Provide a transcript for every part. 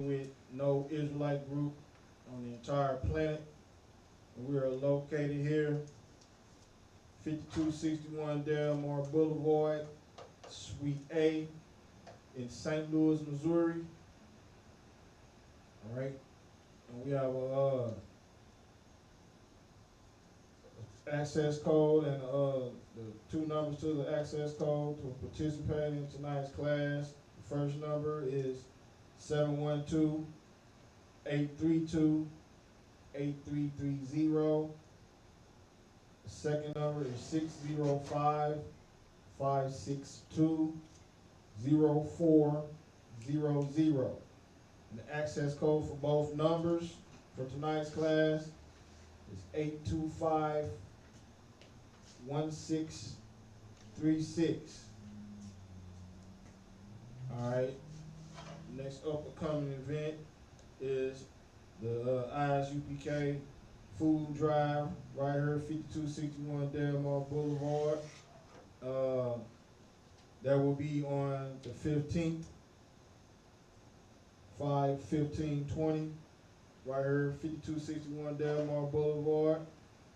with no Israelite group on the entire planet. And we are located here, 5261 Delmar Boulevard, Suite A, in St. Louis, Missouri. All right, and we have a access code and the two numbers to the access code to participate in tonight's class. The first number is 712-832-8330. The second number is 605-562-0400. And the access code for both numbers for tonight's class is 825-1636. All right. Next up and coming event is the Isupk food drive right here, 5261 Delmar Boulevard. That will be on the 15th, 5/15/20, right here, 5261 Delmar Boulevard.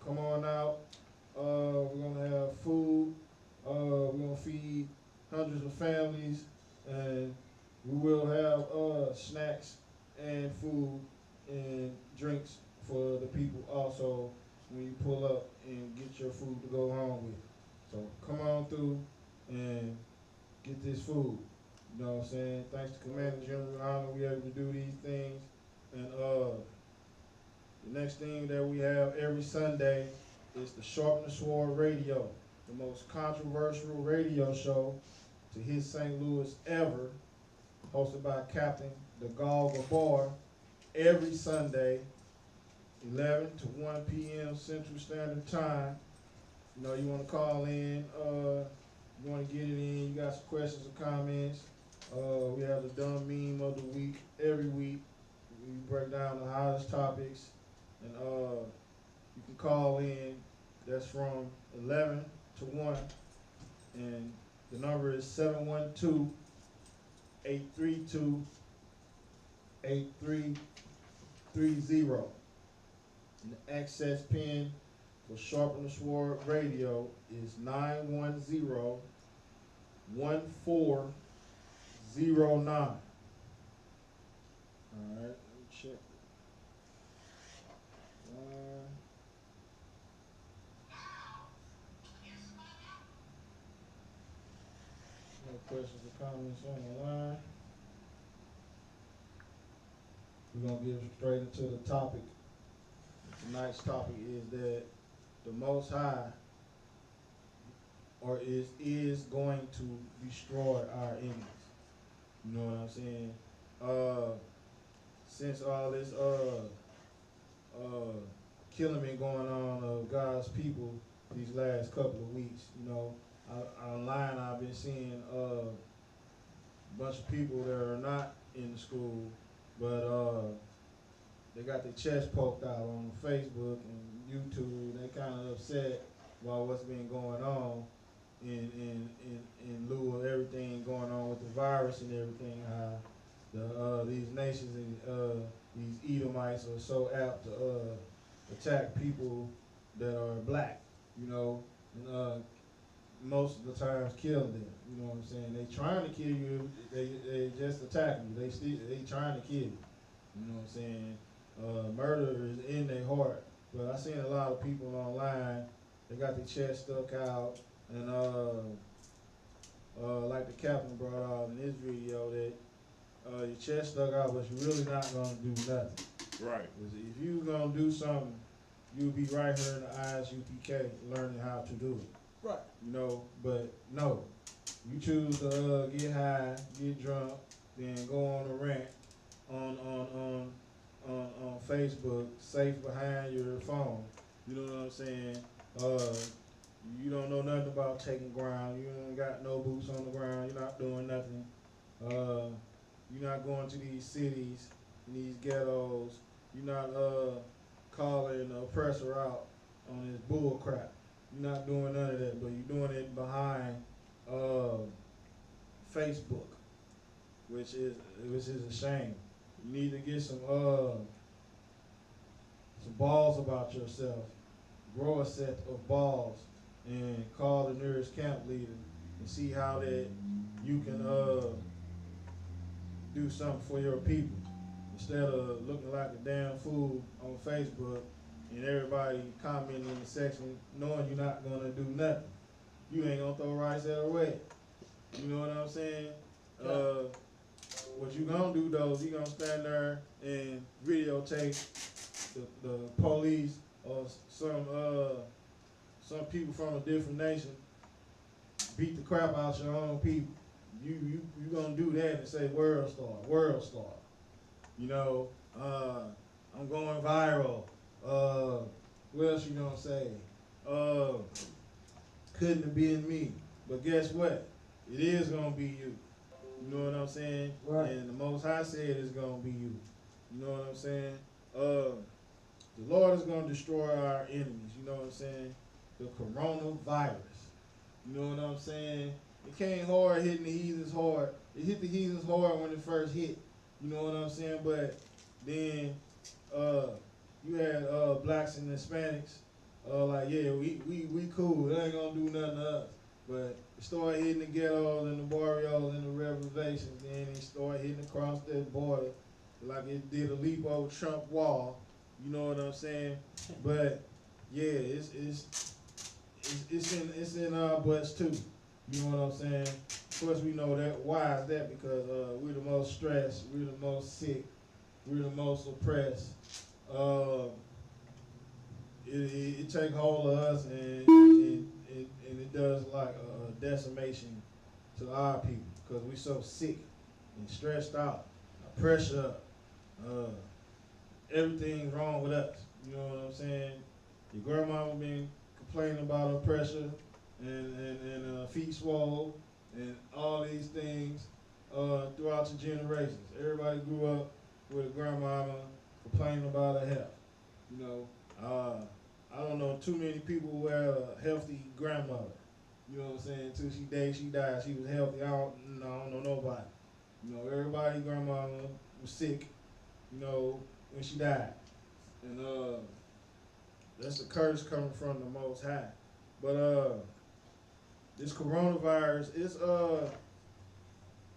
Come on out. We're gonna have food. We're gonna feed hundreds of families, and we will have snacks and food and drinks for the people also when you pull up and get your food to go home with. So come on through and get this food. You know what I'm saying? Thanks to Commander General Honor, we able to do these things. And the next thing that we have every Sunday is the Sharpen the Sword Radio, the most controversial radio show to hit St. Louis ever, hosted by Captain DeGaulle Gabar, every Sunday, 11 to 1 p.m. Central Standard Time. You know, you want to call in, you want to get it in, you got some questions or comments. We have the dumb meme of the week every week. We break down the hottest topics, and you can call in. That's from 11 to 1, and the number is 712-832-8330. And the access pin for Sharpen the Sword Radio is 910-1409. All right, let me check. No questions or comments on the line. We're going to get straight into the topic. Tonight's topic is that the Most High is going to destroy our enemies. You know what I'm saying? Since all this killing been going on of God's people these last couple of weeks, you know, online I've been seeing a bunch of people that are not in the school, but they got their chest poked out on Facebook and YouTube. They kind of upset about what's been going on in lieu of everything going on with the virus and everything. How these nations and these Edomites are so apt to attack people that are black, you know, and most of the times kill them. You know what I'm saying? They trying to kill you. They just attacking you. They trying to kill you. You know what I'm saying? Murder is in their heart. But I seen a lot of people online. They got their chest stuck out, and like the captain brought out in his video, that your chest stuck out, but you're really not gonna do nothing. Right. If you gonna do something, you'll be right here in the Isupk learning how to do it. Right. You know, but no, you choose to get high, get drunk, then go on a rant on Facebook, safe behind your phone. You know what I'm saying? You don't know nothing about taking ground. You ain't got no boots on the ground. You're not doing nothing. You're not going to these cities, these ghettos. You're not calling the oppressor out on this bull crap. You're not doing none of that, but you're doing it behind Facebook, which is a shame. You need to get some balls about yourself. Grow a set of balls and call the nearest camp leader and see how that you can do something for your people instead of looking like a damn fool on Facebook and everybody commenting in the section knowing you're not gonna do nothing. You ain't gonna throw rice at a wet. You know what I'm saying? What you gonna do though is you gonna stand there and videotape the police or some people from a different nation beat the crap out your own people. You gonna do that and say world star. You know, I'm going viral. What else you gonna say? Couldn't have been me. But guess what? It is gonna be you. You know what I'm saying? Right. And the Most High said it's gonna be you. You know what I'm saying? The Lord is gonna destroy our enemies. You know what I'm saying? The coronavirus. You know what I'm saying? It came hard hitting the heathens hard. It hit the heathens hard when it first hit. You know what I'm saying? But then you had blacks and Hispanics like, yeah, we cool. It ain't gonna do nothing to us. But it started hitting the ghettos and the barrios and the reservations. Then it started hitting across that border like it did a leap over Trump wall. You know what I'm saying? But yeah, it's in our butts too. You know what I'm saying? Of course we know that. Why is that? Because we're the most stressed, we're the most sick, we're the most oppressed. It take hold of us and it does like a decimation to our people because we so sick and stressed out, pressure up, everything's wrong with us. You know what I'm saying? Your grandmama been complaining about her pressure and feet swole and all these things throughout the generations. Everybody grew up with a grandmama complaining about her health. You know, I don't know too many people who had a healthy grandmother. You know what I'm saying? Till she died, she was healthy. I don't know nobody. You know, everybody's grandmama was sick, you know, when she died. And that's the curse coming from the Most High. But this coronavirus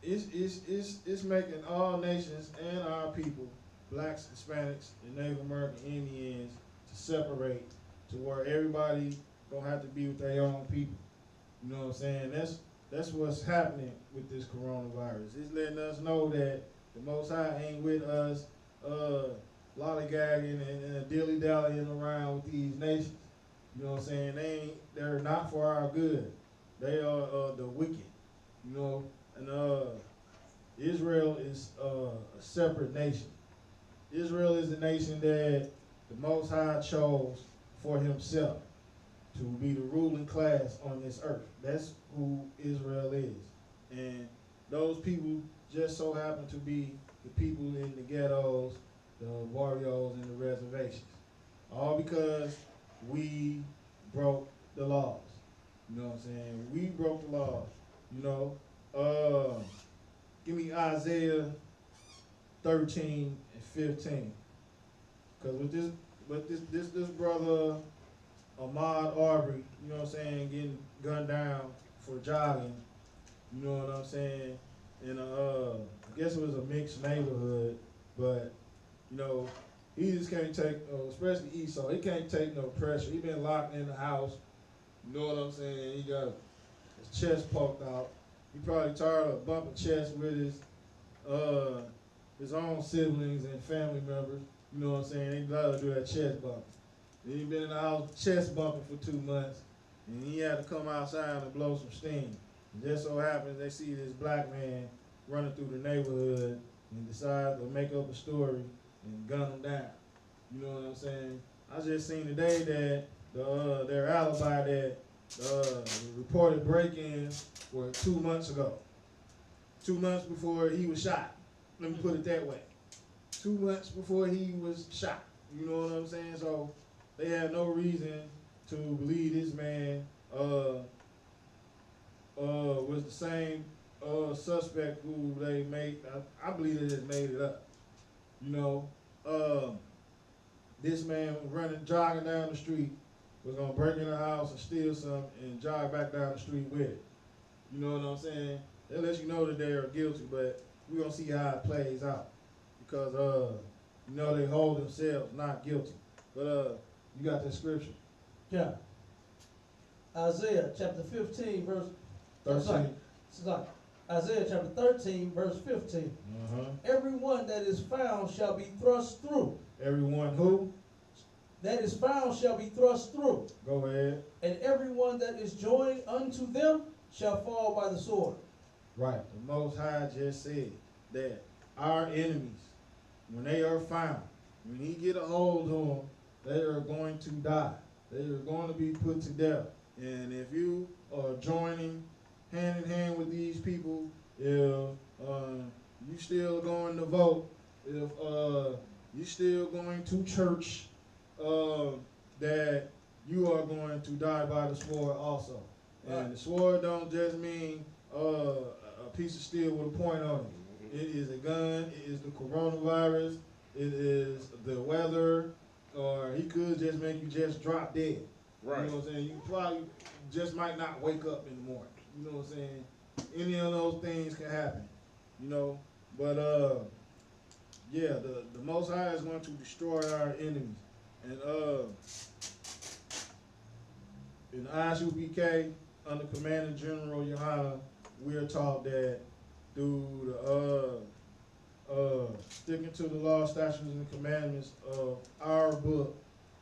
it's making all nations and our people, blacks, Hispanics, and Native American Indians, to separate to where everybody gonna have to be with their own people. You know what I'm saying? That's what's happening with this coronavirus. It's letting us know that the Most High ain't with us lollygagging and dilly-dallying around with these nations. You know what I'm saying? They're not for our good. They are the wicked. You know, and Israel is a separate nation. Israel is the nation that the Most High chose for himself to be the ruling class on this earth. That's who Israel is. And those people just so happen to be the people in the ghettos, the barrios, and the reservations. All because we broke the laws. You know what I'm saying? We broke the laws. You know, give me Isaiah 13 and 15. Because with this brother Ahmaud Arbery, you know what I'm saying, getting gunned down for jogging, you know what I'm saying? And I guess it was a mixed neighborhood, but you know, he just can't take, especially Esau, he can't take no pressure. He been locked in the house, you know what I'm saying? He got his chest poked out. He probably tired of bumping chests with his own siblings and family members. You know what I'm saying? They love to do that chest bumping. Then he been in the house chest bumping for 2 months, and he had to come outside and blow some steam. And just so happens they see this black man running through the neighborhood and decide to make up a story and gun him down. You know what I'm saying? I just seen today that their alibi that the reported break-ins were 2 months ago. 2 months before he was shot. Let me put it that way. 2 months before he was shot. You know what I'm saying? So they had no reason to believe this man was the same suspect who they made. I believe they just made it up. You know, this man running, jogging down the street was gonna break in the house and steal something and jog back down the street with it. You know what I'm saying? That lets you know that they are guilty, but we're gonna see how it plays out. Because you know, they hold themselves not guilty. But you got that scripture. Yeah. Isaiah chapter 15, verse 13. Sorry. Isaiah chapter 13, verse 15. Everyone that is found shall be thrust through. Everyone who? That is found shall be thrust through. Go ahead. And everyone that is joined unto them shall fall by the sword. Right. The Most High just said that our enemies, when they are found, when he get a hold of them, they are going to die. They are going to be put to death. And if you are joining hand in hand with these people, if you still going to vote, if you still going to church, that you are going to die by the sword also. And the sword don't just mean a piece of steel with a point on it. It is a gun, it is the coronavirus, it is the weather, or he could just make you just drop dead. Right. You know what I'm saying? You probably just might not wake up in the morning. You know what I'm saying? Any of those things can happen. You know? But yeah, the Most High is going to destroy our enemies. And in Isupk, under Commander General Yohana, we are taught that through the sticking to the law, statutes, and commandments of our book,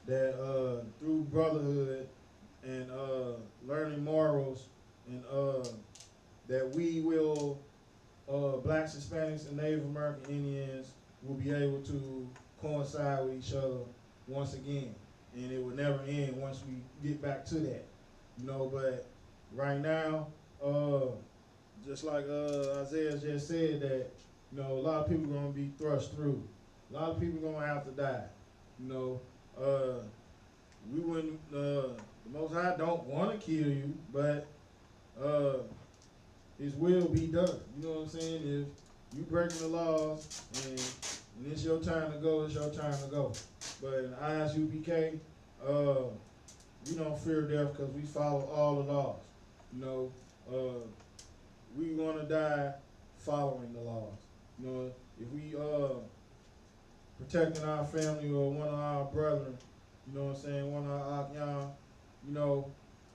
that through brotherhood and learning morals, and that we will, blacks, Hispanics, and Native American Indians will be able to coincide with each other once again. And it will never end once we get back to that. You know, but right now, just like Isaiah just said, that, you know, a lot of people are going to be thrust through. A lot of people are going to have to die. You know, we wouldn't, the Most High don't want to kill you, but his will be done. You know what I'm saying? If you breaking the laws and it's your time to go, it's your time to go. But in Isupk, we don't fear death because we follow all the laws. You know, we want to die following the laws. You know, if we protecting our family or one of our brethren, you know what I'm saying, one of our Akyan, you know,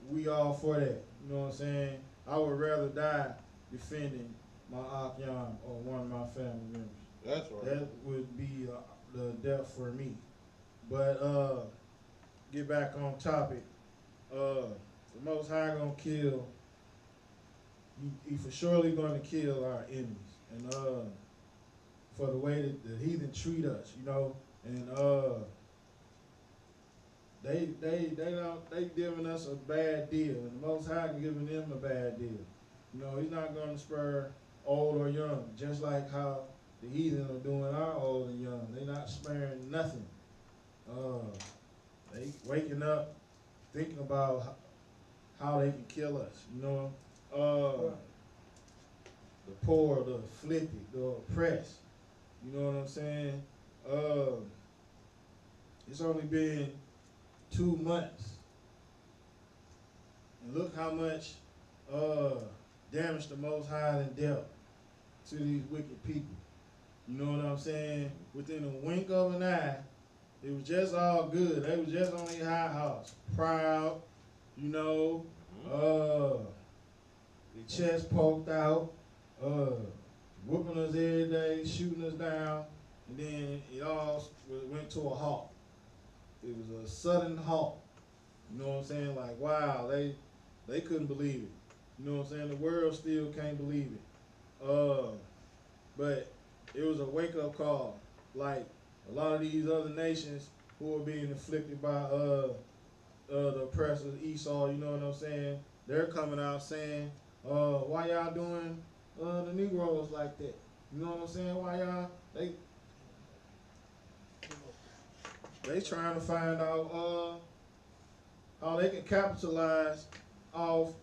we all for that. You know what I'm saying? I would rather die defending my Akyan or one of my family members. That's right. That would be the death for me. But get back on topic. The Most High gonna kill. He for surely gonna kill our enemies, and for the way that the heathen treat us, you know, and they giving us a bad deal, and the Most High giving them a bad deal. You know, he's not gonna spare old or young, just like how the heathen are doing our old and young. They not sparing nothing. They waking up thinking about how they can kill us, you know. The poor, the afflicted, the oppressed. You know what I'm saying? It's only been 2 months. And look how much damage the Most High done dealt to these wicked people. You know what I'm saying? Within a wink of an eye, it was just all good. They was just on their high horse. Proud, you know, their chest poked out, whooping us every day, shooting us down, and then it all went to a halt. It was a sudden halt. You know what I'm saying? Like, wow, they couldn't believe it. You know what I'm saying? The world still can't believe it. But it was a wake-up call. Like a lot of these other nations who are being afflicted by the oppressors, Esau, you know what I'm saying? They're coming out saying, why y'all doing the Negroes like that? You know what I'm saying? Why y'all, they trying to find out how they can capitalize off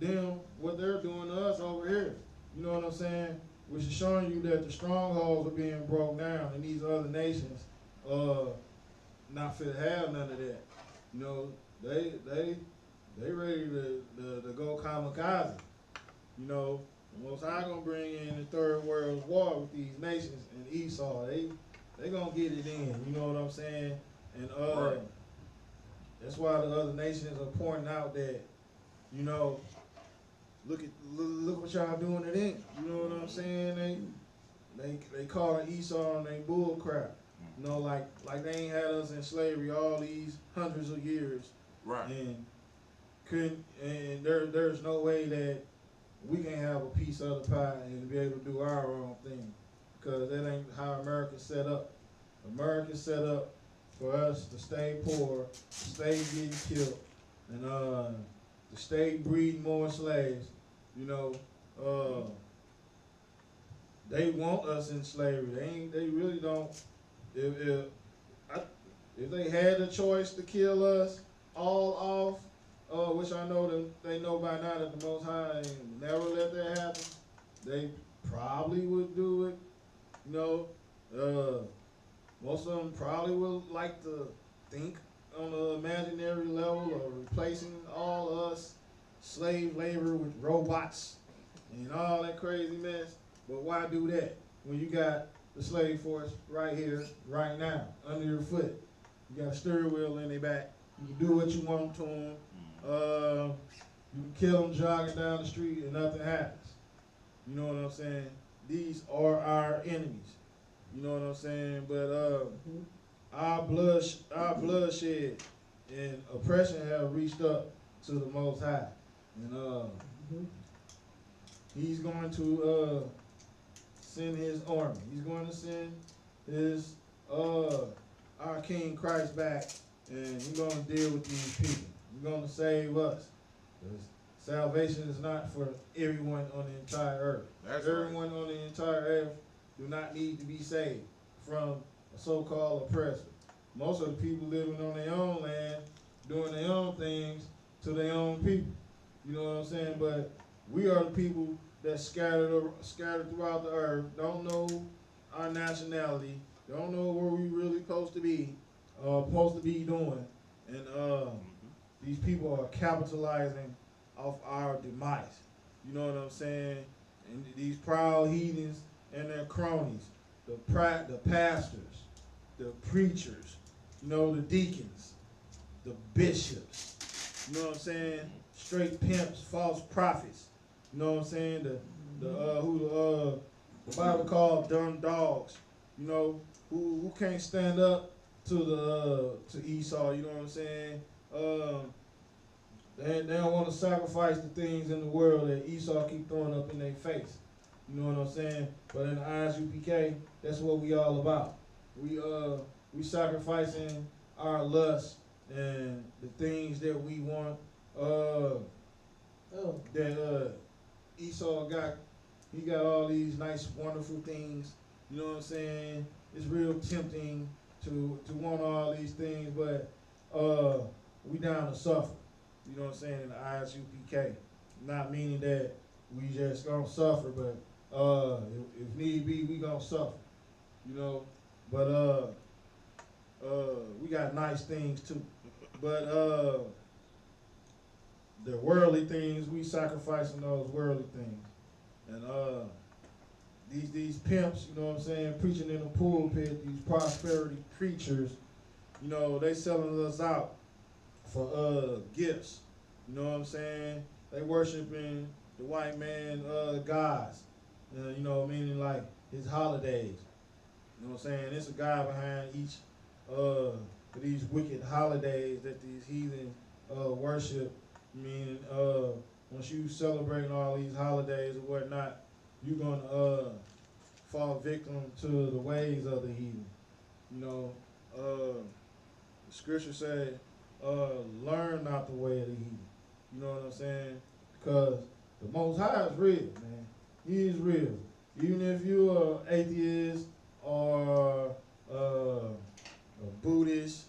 them, what they're doing to us over here. You know what I'm saying? which is showing you that the strongholds are being broke down, and these other nations, not fit to have none of that. You know, they ready to go kamikaze. You know, the Most High gonna bring in the third world war with these nations, and Esau, they gonna get it in. You know what I'm saying? And Right. that's why the other nations are pointing out that, you know, look what y'all doing it in. You know what I'm saying? They calling Esau and they bull crap. You know, like they ain't had us in slavery all these hundreds of years. Right. And there's no way that we can have a piece of the pie and be able to do our own thing, because that ain't how America's set up. America's set up for us to stay poor, stay getting killed, and to stay breeding more slaves. You know, they want us in slavery. They really don't. If they had the choice to kill us all off, which I know that they know by now that the Most High ain't never let that happen, they probably would do it. You know, most of them probably would like to think on an imaginary level of replacing all us slave labor with robots and all that crazy mess. But why do that when you got the slave force right here, right now, under your foot? You got a steering wheel in their back. You can do what you want to them. You can kill them jogging down the street and nothing happens. You know what I'm saying? These are our enemies. You know what I'm saying? But our bloodshed and oppression have reached up to the Most High, and He's going to send His army. He's going to send His our King Christ back, and He's going to deal with these people. He's going to save us. 'Cause salvation is not for everyone on the entire earth. That's Everyone on the entire earth do not need to be saved from a so-called oppressor. Most of the people living on their own land, doing their own things to their own people. You know what I'm saying? But we are the people that scattered throughout the earth, don't know our nationality, don't know where we really supposed to be doing, and these people are capitalizing off our demise. You know what I'm saying? And these proud heathens and their cronies, the pastors, the preachers, you know, the deacons, the bishops, you know what I'm saying? Straight pimps, false prophets, you know what I'm saying? The Bible called dumb dogs, you know, who can't stand up to Esau, you know what I'm saying? They don't want to sacrifice the things in the world that Esau keep throwing up in their face. You know what I'm saying? But in the Isupk, that's what we all about. We sacrificing our lust and the things that we want. That Esau got. He got all these nice, wonderful things. You know what I'm saying? It's real tempting to want all these things, but we down to suffer. You know what I'm saying? In the Isupk, not meaning that we just gonna suffer, but if need be, we gonna suffer. You know, but we got nice things too. But the worldly things, we sacrificing those worldly things. And these pimps, you know what I'm saying, preaching in the pulpit, these prosperity preachers, you know, they selling us out for gifts. You know what I'm saying? They worshiping the white man gods. You know, meaning like his holidays. You know what I'm saying? There's a guy behind each of these wicked holidays that these heathen worship. Meaning, once you celebrate all these holidays or whatnot, you're gonna fall victim to the ways of the heathen. You know, the scripture said, learn not the way of the heathen. You know what I'm saying? Because the Most High is real, man. He is real. Even if you're an atheist or a Buddhist,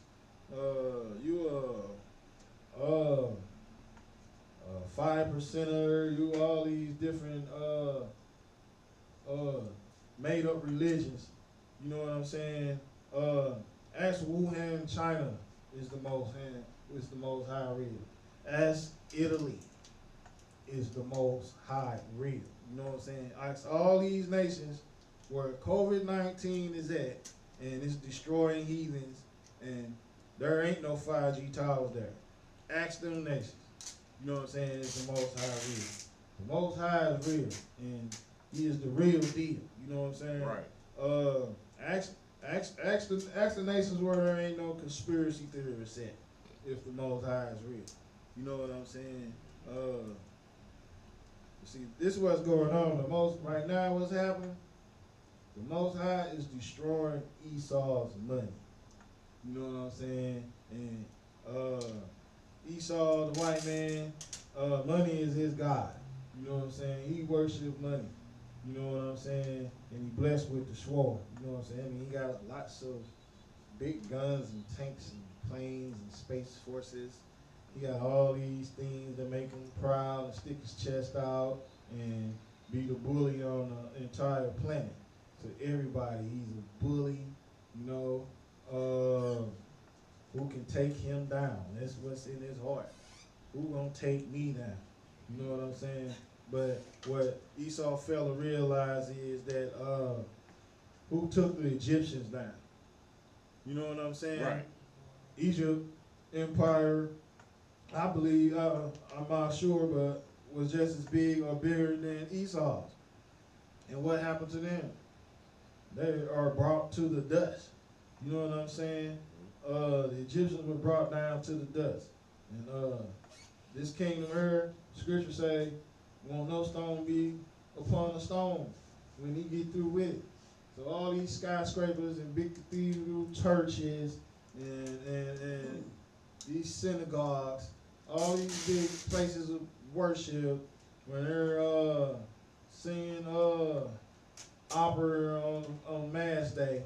you a 5%er, you all these different religions. You know what I'm saying? Ask Wuhan, China is the most high real. Ask Italy is the most high real. You know what I'm saying? Ask all these nations where COVID-19 is at, and it's destroying heathens, and there ain't no 5G towers there. Ask them nations. You know what I'm saying? It's the most high real. The most high is real, and he is the real deal. You know what I'm saying? Right. Ask the nations where there ain't no conspiracy theorists at, if the most high is real. You know what I'm saying? See, this is what's going on. Right now, what's happening? The Most High is destroying Esau's money. You know what I'm saying? And Esau, the white man, money is his God. You know what I'm saying? He worships money. You know what I'm saying? And he blessed with the sword. You know what I'm saying? I mean, he got lots of big guns and tanks and planes and space forces. He got all these things that make him proud and stick his chest out and be the bully on the entire planet. To everybody, he's a bully, you know, who can take him down. That's what's in his heart. Who gonna take me down? You know what I'm saying? But what Esau failed to realize is that who took the Egyptians down? You know what I'm saying? Right. Egypt Empire, I believe, I'm not sure, but was just as big or bigger than Esau's. And what happened to them? They are brought to the dust. You know what I'm saying? The Egyptians were brought down to the dust. And this kingdom here, scripture say, won't no stone be upon a stone when he get through with it. So all these skyscrapers and big cathedral churches and these synagogues, all these big places of worship, when they're singing opera on Mass Day,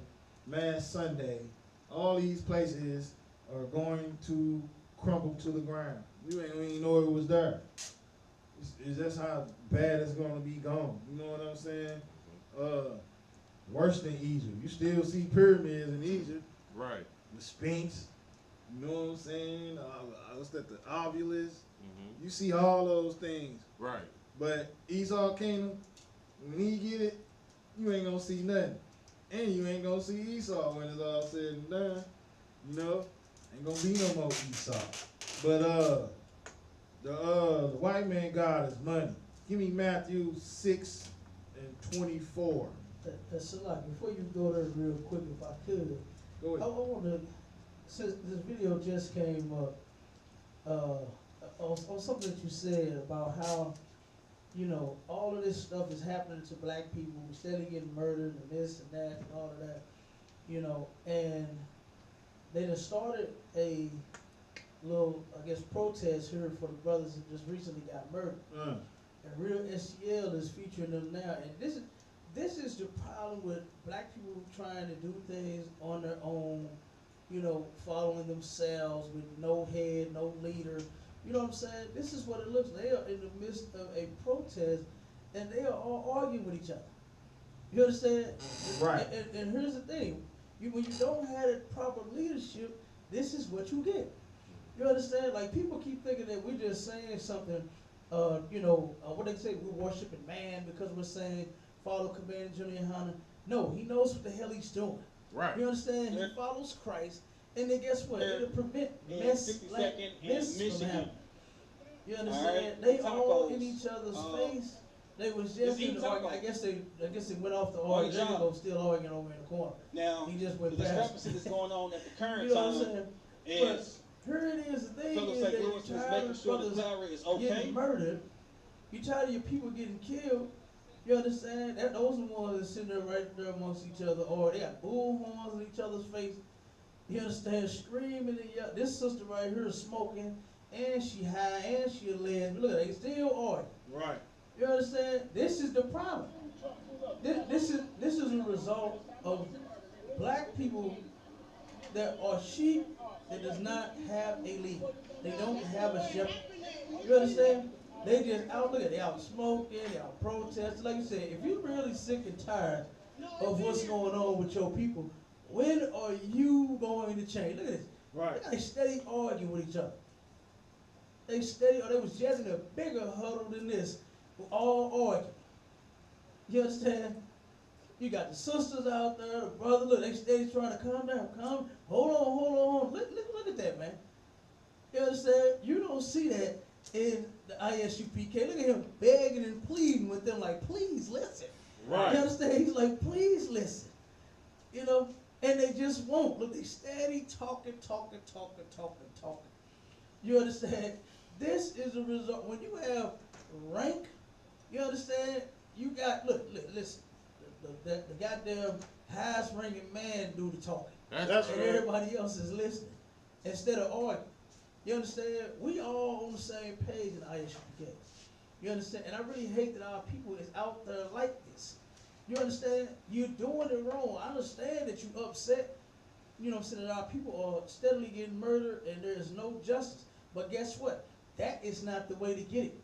Mass Sunday, all these places are going to crumble to the ground. You ain't even know it was there. That's how bad it's going to be gone. You know what I'm saying? Worse than Egypt. You still see pyramids in Egypt. Right. The Sphinx. You know what I'm saying? What's that? The Obelisk. Mm-hmm. You see all those things. Right. But Esau Kingdom, when he get it, you ain't gonna see nothing. And you ain't gonna see Esau when it's all said and done. You know? Ain't gonna be no more Esau. But the white man God is money. Give me Matthew 6:24. That's a lot. Before you go there real quick, if I could, Go I ahead. want to, since this video just came up, on something that you said about how, you know, all of this stuff is happening to black people, steadily getting murdered and this and that and all of that, you know, and they done started a little, I guess, protest here for the brothers that just recently got murdered. And Real SCL is featuring them now, and this is the problem with black people trying to do things on their own, you know, following themselves with no head, no leader. You know what I'm saying? This is what it looks like. They are in the midst of a protest, and they are all arguing with each other. You understand? Right. And here's the thing. When you don't have the proper leadership, this is what you get. You understand? Like, people keep thinking that we're just saying something, you know, what they say, we're worshiping man because we're saying follow Commander Junior Hunter. No, he knows what the hell he's doing. Right. You understand? Yeah. He follows Christ, and then guess what? Yeah. It'll prevent In mess 52nd like and this from Michigan. happening. You understand? Alright, They tacos. all in each other's face. They was just Just in eat the argument. tacos. I guess they went off the Oh, argument. They John. go still arguing over in the corner. Now, He just the went past. discrepancy that's going on at the current You know what I'm time saying? is Here it is. The thing Philip is St. that Louis you're was tired making of sure the brothers salary is okay. getting murdered. You tired of your people getting killed. You understand? Those are the ones that sitting there right there amongst each other, or they got bullhorns in each other's face. You understand? Screaming and yelling. This sister right here is smoking, and she high, and she a lesbian. Look at they still arguing. Right. You understand? This is the problem. This is a result of black people that are sheep that does not have a leader. They don't have a shepherd. You understand? They just out, look at, they out smoking, they out protesting. Like you said, if you're really sick and tired of what's going on with your people. When are you going to change? Look at this. Right. They steady arguing with each other. They steady, or they was just in a bigger huddle than this, all arguing. You understand? You got the sisters out there, the brother, look, they steady trying to calm down, hold on. Look at that, man. You understand? You don't see that in the ISUPK. Look at him begging and pleading with them like, please listen. Right. You understand? He's like, please listen. You know? And they just won't. Look, they steady talking. You understand? This is a result. When you have rank, you understand? You got, look, listen. The goddamn highest ranking man do the talking. That's and right. everybody else is listening. Instead of arguing. You understand? We all on the same page in ISUPK. You understand? And I really hate that our people is out there like this. You understand? You're doing it wrong. I understand that you upset. You know what I'm saying? That our people are steadily getting murdered and there is no justice. But guess what? That is not the way to get it.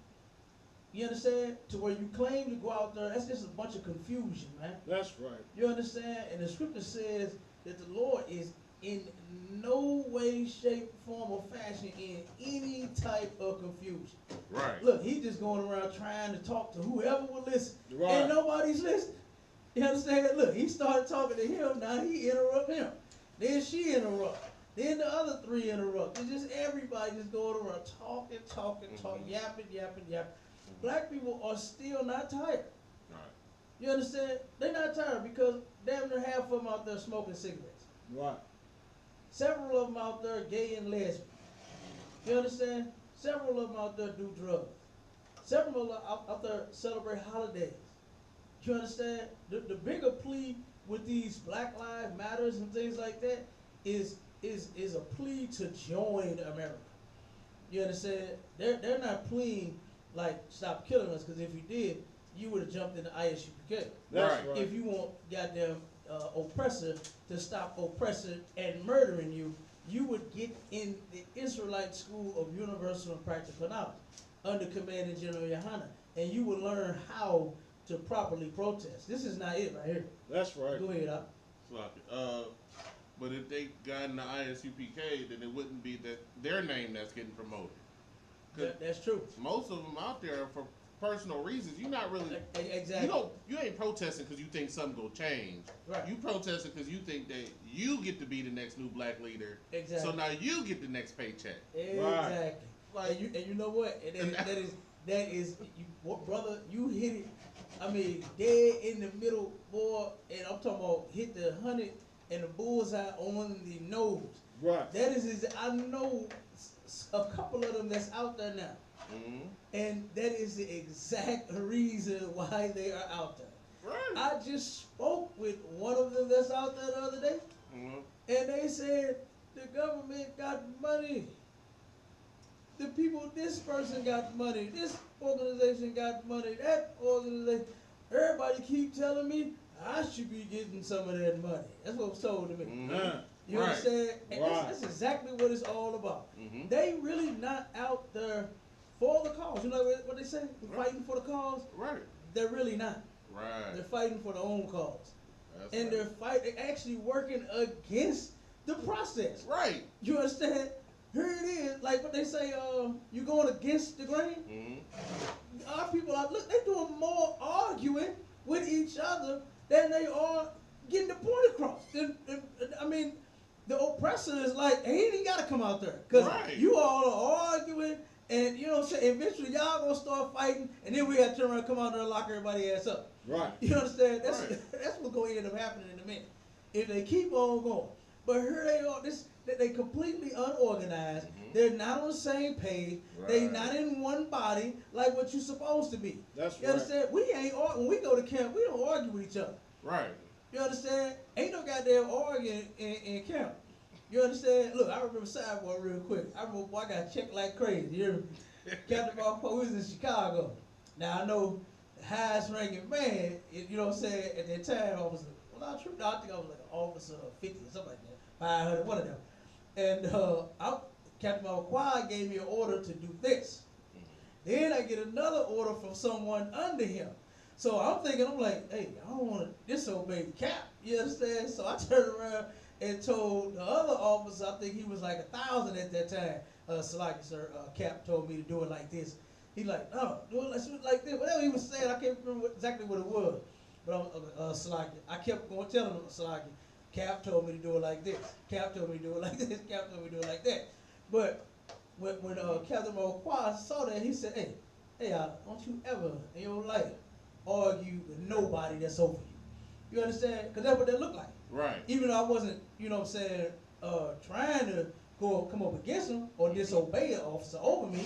You understand? To where you claim to go out there, that's just a bunch of confusion, man. That's right. You understand? And the scripture says that the Lord is in no way, shape, form, or fashion in any type of confusion. Right. Look, he's just going around trying to talk to whoever will listen. Right. And nobody's listening. You understand? Look, he started talking to him, now he interrupt him. Then she interrupt. Then the other three interrupt. It's just everybody just going around talking, yapping. Black people are still not tired. Right. You understand? They're not tired because damn near half of them out there smoking cigarettes. Right. Several of them out there gay and lesbian. You understand? Several of them out there do drugs. Several of them out there celebrate holidays. You understand? The bigger plea with these Black Lives Matters and things like that is a plea to join America. You understand? They're not pleading like stop killing us, because if you did, you would have jumped into ISUPK. That's right. If you want goddamn oppressor to stop oppressor and murdering you, you would get in the Israelite School of Universal and Practical Knowledge under Commanding General Yohanan, and you would learn how to properly protest. This is not it right here. That's right. Go ahead, Op. But if they got in the ISUPK, then it wouldn't be that their name that's getting promoted. That's true. Most of them out there for personal reasons. You're not really Exactly. You ain't protesting because you think something will change. Right. You protesting because you think that you get to be the next new black leader. Exactly. So now you get the next paycheck. Exactly. Like, and you know what? That is brother, you hit it. I mean, dead in the middle, boy. And I'm talking about hit the 100 and the bullseye on the nose. Right. That is I know a couple of them that's out there now. Mm-hmm. And that is the exact reason why they are out there. Right. I just spoke with one of them that's out there the other day, Mm-hmm. and they said the government got money. The people, this person got money, this organization got money, that organization. Everybody keep telling me I should be getting some of that money. That's what was told to me. Mm-hmm. You Right. understand? And Right. that's exactly what it's all about. Mm-hmm. They really not out there for the cause. You know what they say? Right. Fighting for the cause? Right. They're really not. Right. They're fighting for their own cause. That's And right. they're actually working against the process. Right. You understand? Here it is, like what they say, you going against the grain? Mm-hmm. Our people are, look, they're doing more arguing with each other than they are getting the point across. I mean, the oppressor is like, he ain't got to come out there. Because Right. you all are arguing, and you know what I'm saying, eventually y'all going to start fighting, and then we got to turn around and come out there and lock everybody ass up. Right. You understand? That's Right. that's what's going to end up happening in a minute. If they keep on going. But here they are, they completely unorganized. Mhm. They're not on the same page. They Right. not in one body like what you're supposed to be. That's You right. understand? We ain't when we go to camp, we don't argue with each other. Right. You understand? Ain't no goddamn arguing in camp. You understand? Look, I remember sidebar real quick. I remember boy, I got checked like crazy. You hear me? Captain Marco, we was in Chicago. Now I know the highest ranking man, you know what I'm saying, at that time I was, well not true, no, I think I was like an officer of 50 or something like that. 500, one of them. And Captain Marquard gave me an order to do this. Then I get another order from someone under him. So I'm thinking, I'm like, hey, I don't want to disobey the cap. You understand? So I turned around and told the other officer, I think he was like 1,000 at that time. Salaki, sir, Cap told me to do it like this. He like, no, do it like this. Whatever he was saying, I can't remember exactly what it was. But Salaki, I kept going telling him, Salaki, Cap told me to do it like this. Cap told me to do it like this. Cap told me to do it like that. But when Captain Moquaz saw that, he said, hey, don't you ever in your life argue with nobody that's over you. You understand? Because that's what they look like. Right. Even though I wasn't, you know what I'm saying, trying to come up against him or disobey an officer over me.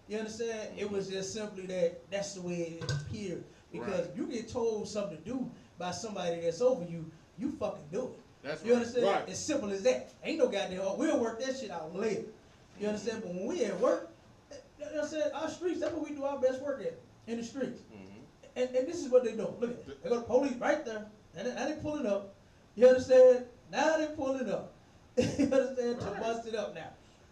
You understand? It was just simply that's the way it appeared. Because if you get told something to do by somebody that's over you, you fucking do it. That's You right. understand? Right. As simple as that. Ain't no goddamn, we'll work that shit out later. You understand? But when we at work, you know what I'm saying? Our streets, that's what we do our best work at, in the streets. And this is what they do. Look at it. They go to police right there, and now they pulling up. You understand? Now they pulling up. You understand? To bust it up now.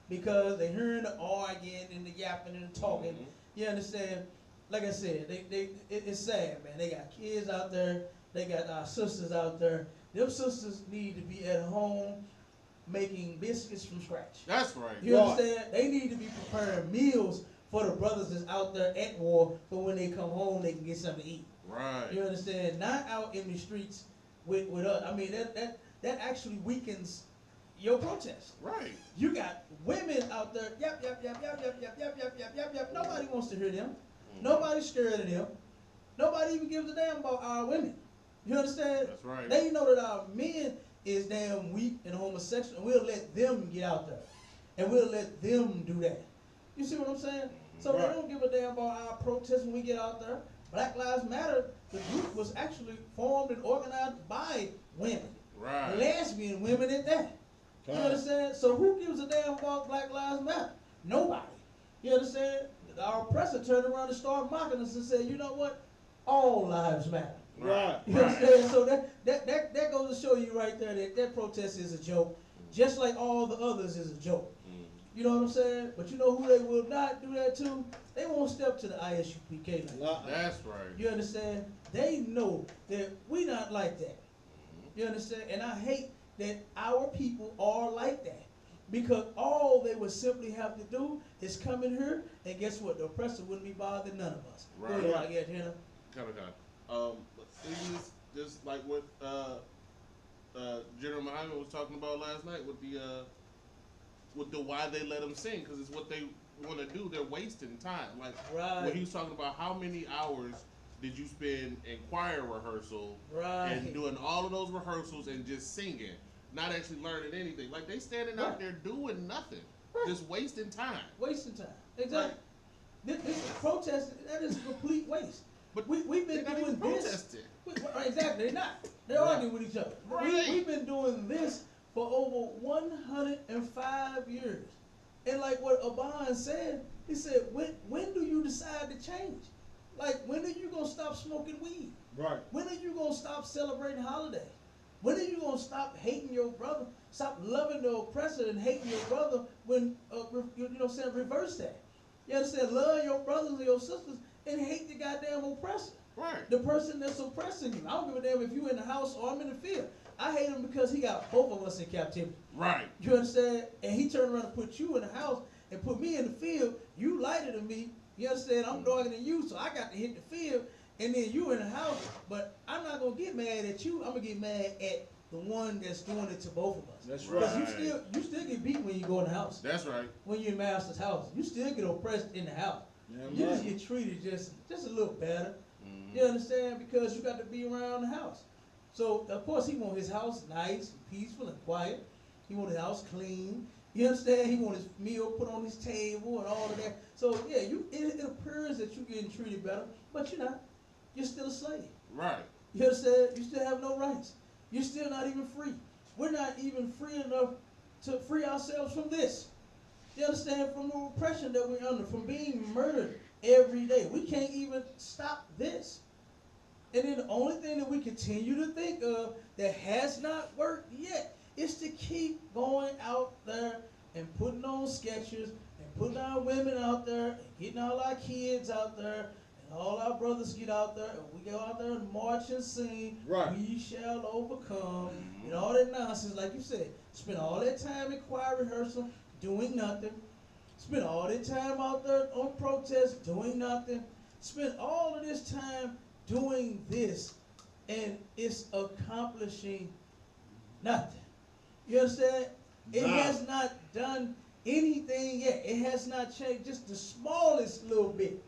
Because they hearing the arguing and the yapping and the talking. You understand? Like I said, it's sad, man. They got kids out there. They got our sisters out there. Them sisters need to be at home making biscuits from scratch. That's right. You understand? They need to be preparing meals for the brothers that's out there at war, so when they come home, they can get something to eat. Right. You understand? Not out in the streets with us. I mean, that actually weakens your protest. Right. You got women out there, yap, yap, yap, yap, yap, yap, yap, yap, yap, yap, yap. Nobody wants to hear them. Nobody's scared of them. Nobody even gives a damn about our women. You understand? That's right. They know that our men is damn weak and homosexual, and we'll let them get out there. And we'll let them do that. You see what I'm saying? So they don't give a damn about our protests when we get out there. Black Lives Matter, the group was actually formed and organized by women. Right. Lesbian women at that. You understand? So who gives a damn about Black Lives Matter? Nobody. You understand? Our oppressor turned around and started mocking us and said, you know what? All lives matter. Right. You understand? So that goes to show you right there that protest is a joke, just like all the others is a joke. You know what I'm saying? But you know who they will not do that to? They won't step to the Isupk like that. That's right. You understand? They know that we not like that. You understand? And I hate that our people are like that. Because all they would simply have to do is come in here, and guess what? The oppressor wouldn't be bothering none of us. Right. Go ahead, Hannah. Just like what General Muhammad was talking about last night with the why they let them sing, because it's what they want to do. They're wasting time. Like when he was talking about how many hours did you spend in choir rehearsal and doing all of those rehearsals and just singing, not actually learning anything. Like they standing out there doing nothing, just wasting time. Wasting time. Exactly. This protest, that is a complete waste. But we've been doing this. Exactly, they're not. They're arguing with each other. Right. We've been doing this for over 105 years. And like what Aban said, he said, when do you decide to change? Like, when are you going to stop smoking weed? Right. When are you going to stop celebrating holidays? When are you going to stop hating your brother? Stop loving the oppressor and hating your brother when, reverse that. You understand? Love your brothers and your sisters and hate the goddamn oppressor. Right. The person that's oppressing you. I don't give a damn if you in the house or I'm in the field. I hate him because he got both of us in captivity. Right. You understand? And he turned around and put you in the house and put me in the field. You lighter than me. You understand? I'm darker than you, so I got to hit the field. And then you in the house. But I'm not going to get mad at you. I'm going to get mad at the one that's doing it to both of us. That's Because right. you still get beat when you go in the house. That's right. When you're in master's house. You still get oppressed in the house. You just get treated just a little better. You understand? Because you got to be around the house. So, of course, he want his house nice and peaceful and quiet. He want his house clean. You understand? He want his meal put on his table and all of that. So, yeah, it appears that you're getting treated better, but you're not. You're still a slave. Right. You understand? You still have no rights. You're still not even free. We're not even free enough to free ourselves from this. You understand? From the oppression that we're under, from being murdered every day. We can't even stop this. And then the only thing that we continue to think of that has not worked yet is to keep going out there and putting on sketches and putting our women out there and getting all our kids out there And all our brothers get out there, and we go out there and march and sing, Right. we shall overcome, and all that nonsense, like you said. Spend all that time in choir rehearsal doing nothing. Spend all that time out there on protest doing nothing. Spend all of this time doing this, and it's accomplishing nothing. You understand? It has not done anything yet. It has not changed just the smallest little bit.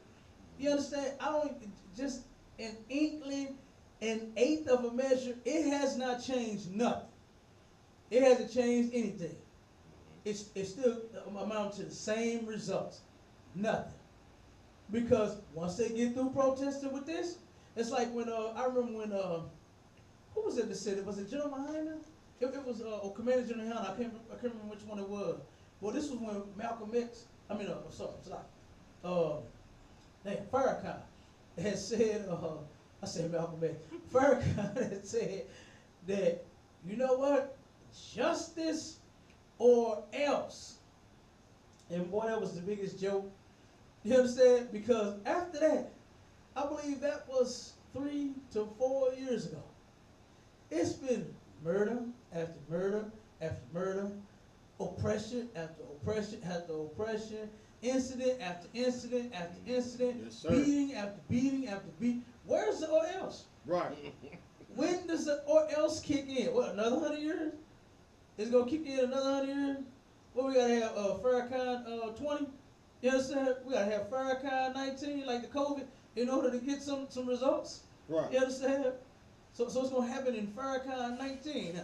You understand? I don't just an inkling, an eighth of a measure. It has not changed nothing. It hasn't changed anything. It's still amounting to the same results. Nothing. Because once they get through protesting with this, it's like when I remember when who was in the city? Was it General Mahina? It was or Commander General Mahina. I can't remember which one it was. Well, this was when Malcolm X. Farrakhan had said. I said Malcolm X. Farrakhan had said that, you know what, justice or else. And boy, that was the biggest joke. You understand? Because after that, I believe that was 3 to 4 years ago. It's been murder after murder after murder, oppression after oppression after oppression, incident after incident after incident, Yes, sir. beating after beating after beating. Where's the or else? Right. When does the or else kick in? What, another 100 years? It's gonna kick in another 100 years? What, we gotta have Farrakhan 20? You understand? We gotta have Farrakhan 19, like the COVID, in order to get some results. Right. You understand? So it's gonna happen in Farrakhan 19,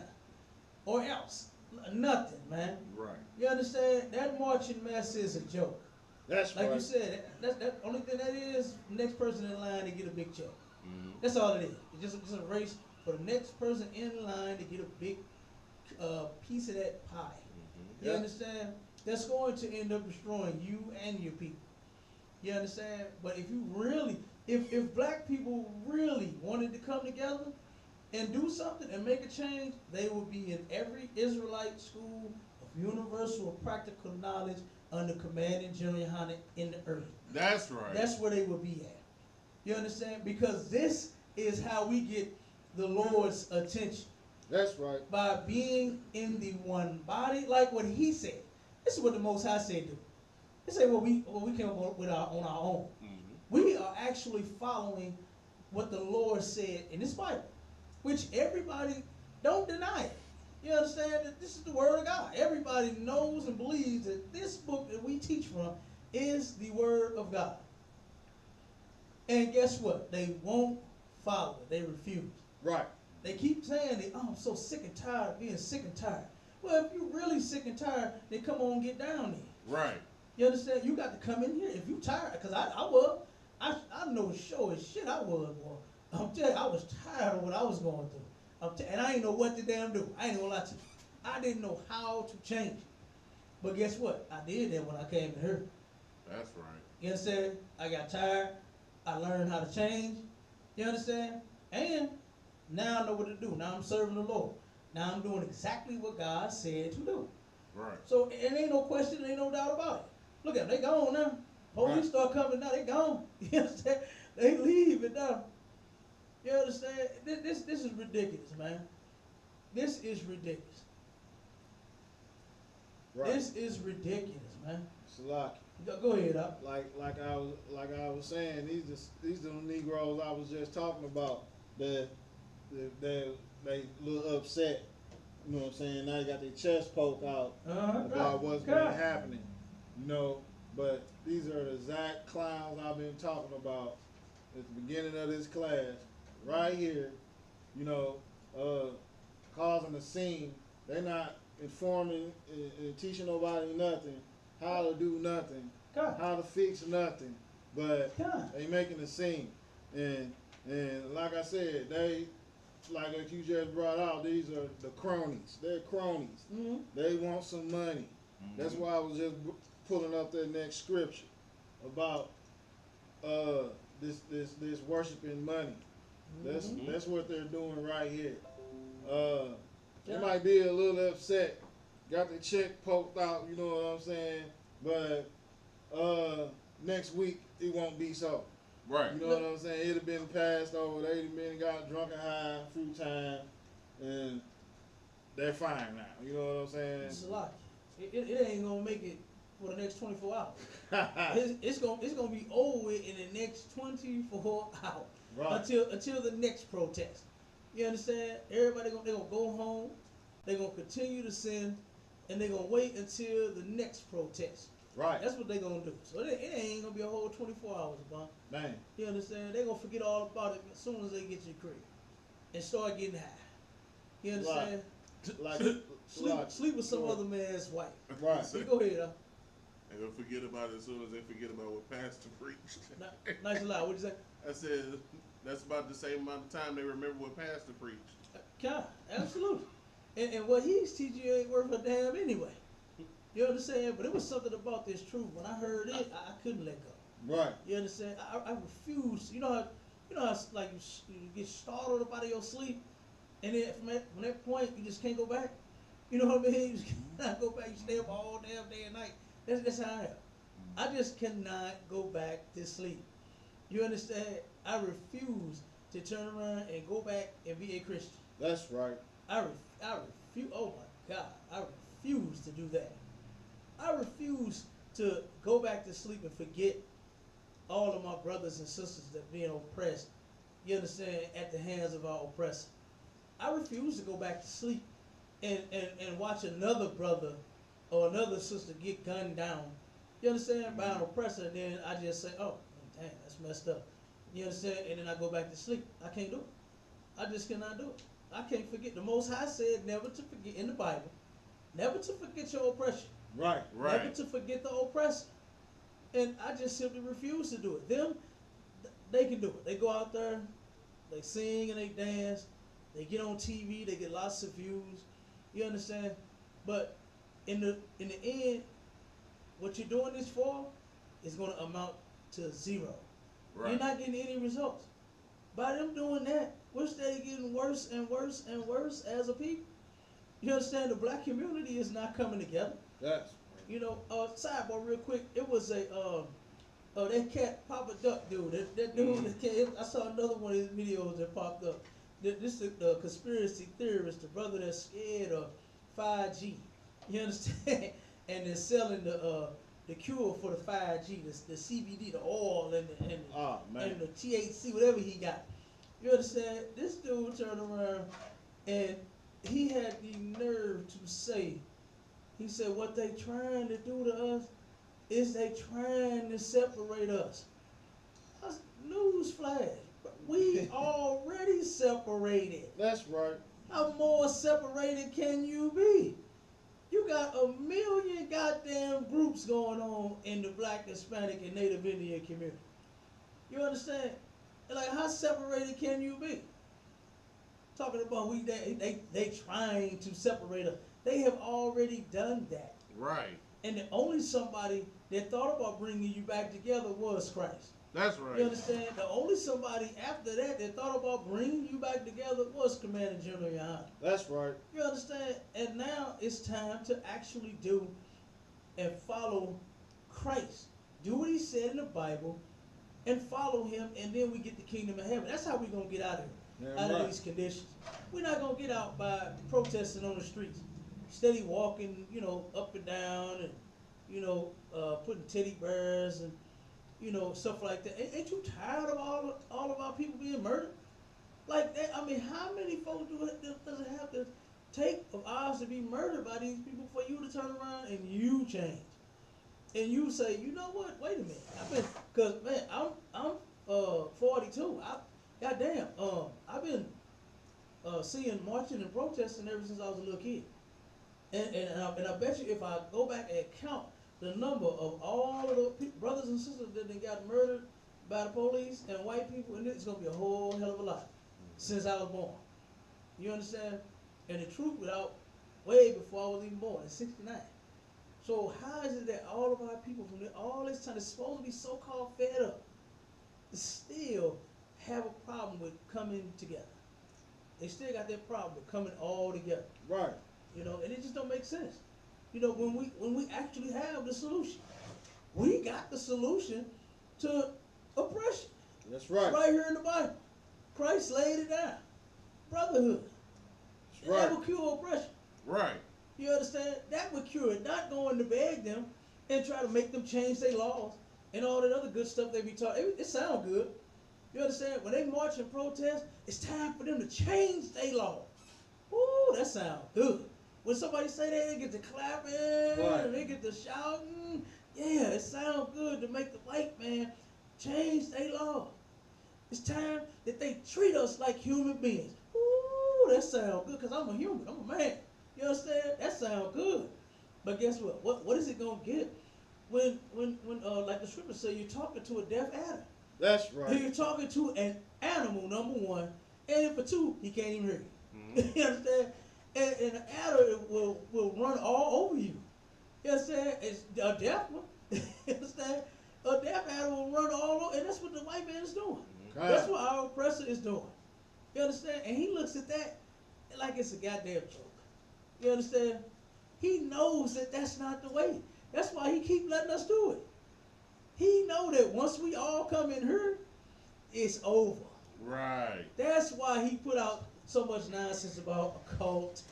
or else nothing, man. Right. You understand? That marching mess is a joke. That's Like right. you said, that only thing that is next person in line to get a big check. Mm-hmm. That's all it is. It's just a race for the next person in line to get a big piece of that pie. Mm-hmm. You Yeah. understand? That's going to end up destroying you and your people. You understand? But if you really, if black people really wanted to come together and do something and make a change, they would be in every Israelite school of universal or practical knowledge under command and General Yohanan in the earth. That's right. That's where they would be at. You understand? Because this is how we get the Lord's attention. That's right. By being in the one body, like what he said. This is what the Most High said do. He said what we came up with on our own. Mm-hmm. We are actually following what the Lord said in this Bible, which everybody don't deny it. You understand that this is the word of God. Everybody knows and believes that this book that we teach from is the word of God. And guess what? They won't follow it. They refuse. Right. They keep saying that, oh, I'm so sick and tired of being sick and tired. Well, if you're really sick and tired, then come on, get down there. Right. You understand? You got to come in here. If you tired, because I was. I know sure as shit I was, boy. I'm telling you, I was tired of what I was going through. And I didn't know what to damn do. I ain't gonna lie to you. I didn't know how to change it. But guess what? I did that when I came to her. That's right. You understand? I got tired. I learned how to change. You understand? And now I know what to do. Now I'm serving the Lord. Now I'm doing exactly what God said to do. Right. So it ain't no question, ain't no doubt about it. Look at them, they gone now. Police Right. start coming now, they gone. You understand? They leaving now. You understand? This is ridiculous, man. This is ridiculous. Right. This is ridiculous, man. Salaki. Go ahead, up. Like I was saying, these are the Negroes I was just talking about. That they a little upset. You know what I'm saying? Now they got their chest poked out about what's been happening. You know, but these are the exact clowns I've been talking about at the beginning of this class, right here. You know, causing a scene. They're not informing and teaching nobody nothing, how to do nothing, how to fix nothing, but they making a scene. And like I said, they, like you just brought out, these are the cronies. They're cronies. Mm-hmm. They want some money. Mm-hmm. That's why I was just pulling up that next scripture about this worshiping money. Mm-hmm. That's what they're doing right here. They might be a little upset, got the check poked out, you know what I'm saying? But next week it won't be so. Right. You know what I'm saying? It'd have been passed over. They'd have been got drunk and high a few times, and they're fine now. You know what I'm saying? It's a lot. It ain't gonna make it for the next 24 hours. it's gonna be over in the next 24 hours. Right. Until the next protest. You understand? Everybody they gonna go home. They're gonna continue to sin, and they're gonna wait until the next protest. Right. That's what they're gonna do. So it ain't gonna be a whole 24 hours, Bon. Man. You understand? They're gonna forget all about it as soon as they get to the crib and start getting high. You understand? Like Sleep with some other man's wife. Right. So go ahead, And they'll forget about it as soon as they forget about what Pastor preached. Nice and loud. What'd you say? I said that's about the same amount of time they remember what Pastor preached. Absolutely. And what he's teaching you ain't worth a damn anyway. You understand? But it was something about this truth. When I heard it, I couldn't let go. Right. You understand? I refuse. You know how like you get startled up out of your sleep, and then from that point you just can't go back. You know what I mean? You just cannot go back. You stay up all damn day and night. That's how I am. I just cannot go back to sleep. You understand? I refuse to turn around and go back and be a Christian. That's right. I refuse. Oh my God! I refuse to do that. I refuse to go back to sleep and forget all of my brothers and sisters that being oppressed. You understand? At the hands of our oppressor. I refuse to go back to sleep and watch another brother or another sister get gunned down. You understand? By an oppressor, and then I just say, oh, dang, that's messed up. You understand? And then I go back to sleep. I can't do it. I just cannot do it. I can't forget. The Most High said never to forget in the Bible, never to forget your oppression. Right. Never to forget the oppressor. And I just simply refuse to do it. Them, they can do it. They go out there, they sing and they dance, they get on TV, they get lots of views. You understand? But in the end, what you're doing this for is going to amount to zero. Right. You're not getting any results. By them doing that, we're steady getting worse and worse and worse as a people. You understand? The black community is not coming together. Yes. You know, sidebar real quick. It was that cat Papa Duck dude. That dude. I saw another one of his videos that popped up. This is the conspiracy theorist, the brother that's scared of 5G. You understand? And they're selling the cure for the 5G, the CBD, the oil, and the THC, whatever he got. You understand? This dude turned around and he had the nerve to say, he said, what they trying to do to us is they trying to separate us. Newsflash, we already separated. That's right. How more separated can you be? You got 1 million goddamn groups going on in the black, Hispanic, and Native Indian community. You understand? Like, how separated can you be? Talking about they trying to separate us. They have already done that. Right. And the only somebody that thought about bringing you back together was Christ. That's right. You understand? The only somebody after that thought about bringing you back together was Commander General Yohana. That's right. You understand? And now it's time to actually do and follow Christ. Do what he said in the Bible and follow him, and then we get the kingdom of heaven. That's how we're going to get out of here, of these conditions. We're not going to get out by protesting on the streets. Steady walking, up and down, and, putting teddy bears and, stuff like that. Ain't you tired of all of our people being murdered? Like that, I mean, how many folks does it have to take of ours to be murdered by these people for you to turn around and you change? And you say, you know what? Wait a minute. I'm 42. Goddamn. I've been seeing marching and protesting ever since I was a little kid. And I bet you if I go back and count the number of all of the brothers and sisters that they got murdered by the police and white people, and it's gonna be a whole hell of a lot since I was born. You understand? And the truth without way before I was even born in '69. So how is it that all of our people from all this time that's supposed to be so-called fed up still have a problem with coming together? They still got that problem with coming all together. Right. And it just don't make sense. When we actually have the solution. We got the solution to oppression. That's right. It's right here in the Bible. Christ laid it down. Brotherhood. That's right. That would cure oppression. Right. You understand? That would cure it. Not going to beg them and try to make them change their laws and all that other good stuff they be taught. It sound good. You understand? When they march and protest, it's time for them to change their law. Ooh, that sound good. When somebody say that, they get to clapping, Right. and they get to shouting. Yeah, it sounds good to make the white man change their law. It's time that they treat us like human beings. Ooh, that sounds good, because I'm a human. I'm a man. You understand? That sounds good. But guess what? What is it going to get when like the scripture say, you're talking to a deaf adder? That's right. You're talking to an animal, number one, and for two, he can't even hear you. Mm-hmm. You understand? And an adder will run all over you. You understand? It's a deaf one. You understand? A deaf adder will run all over, and that's what the white man is doing. God. That's what our oppressor is doing. You understand? And he looks at that like it's a goddamn joke. You understand? He knows that that's not the way. That's why he keep letting us do it. He know that once we all come in here, it's over. Right. That's why he put out so much nonsense about a cult.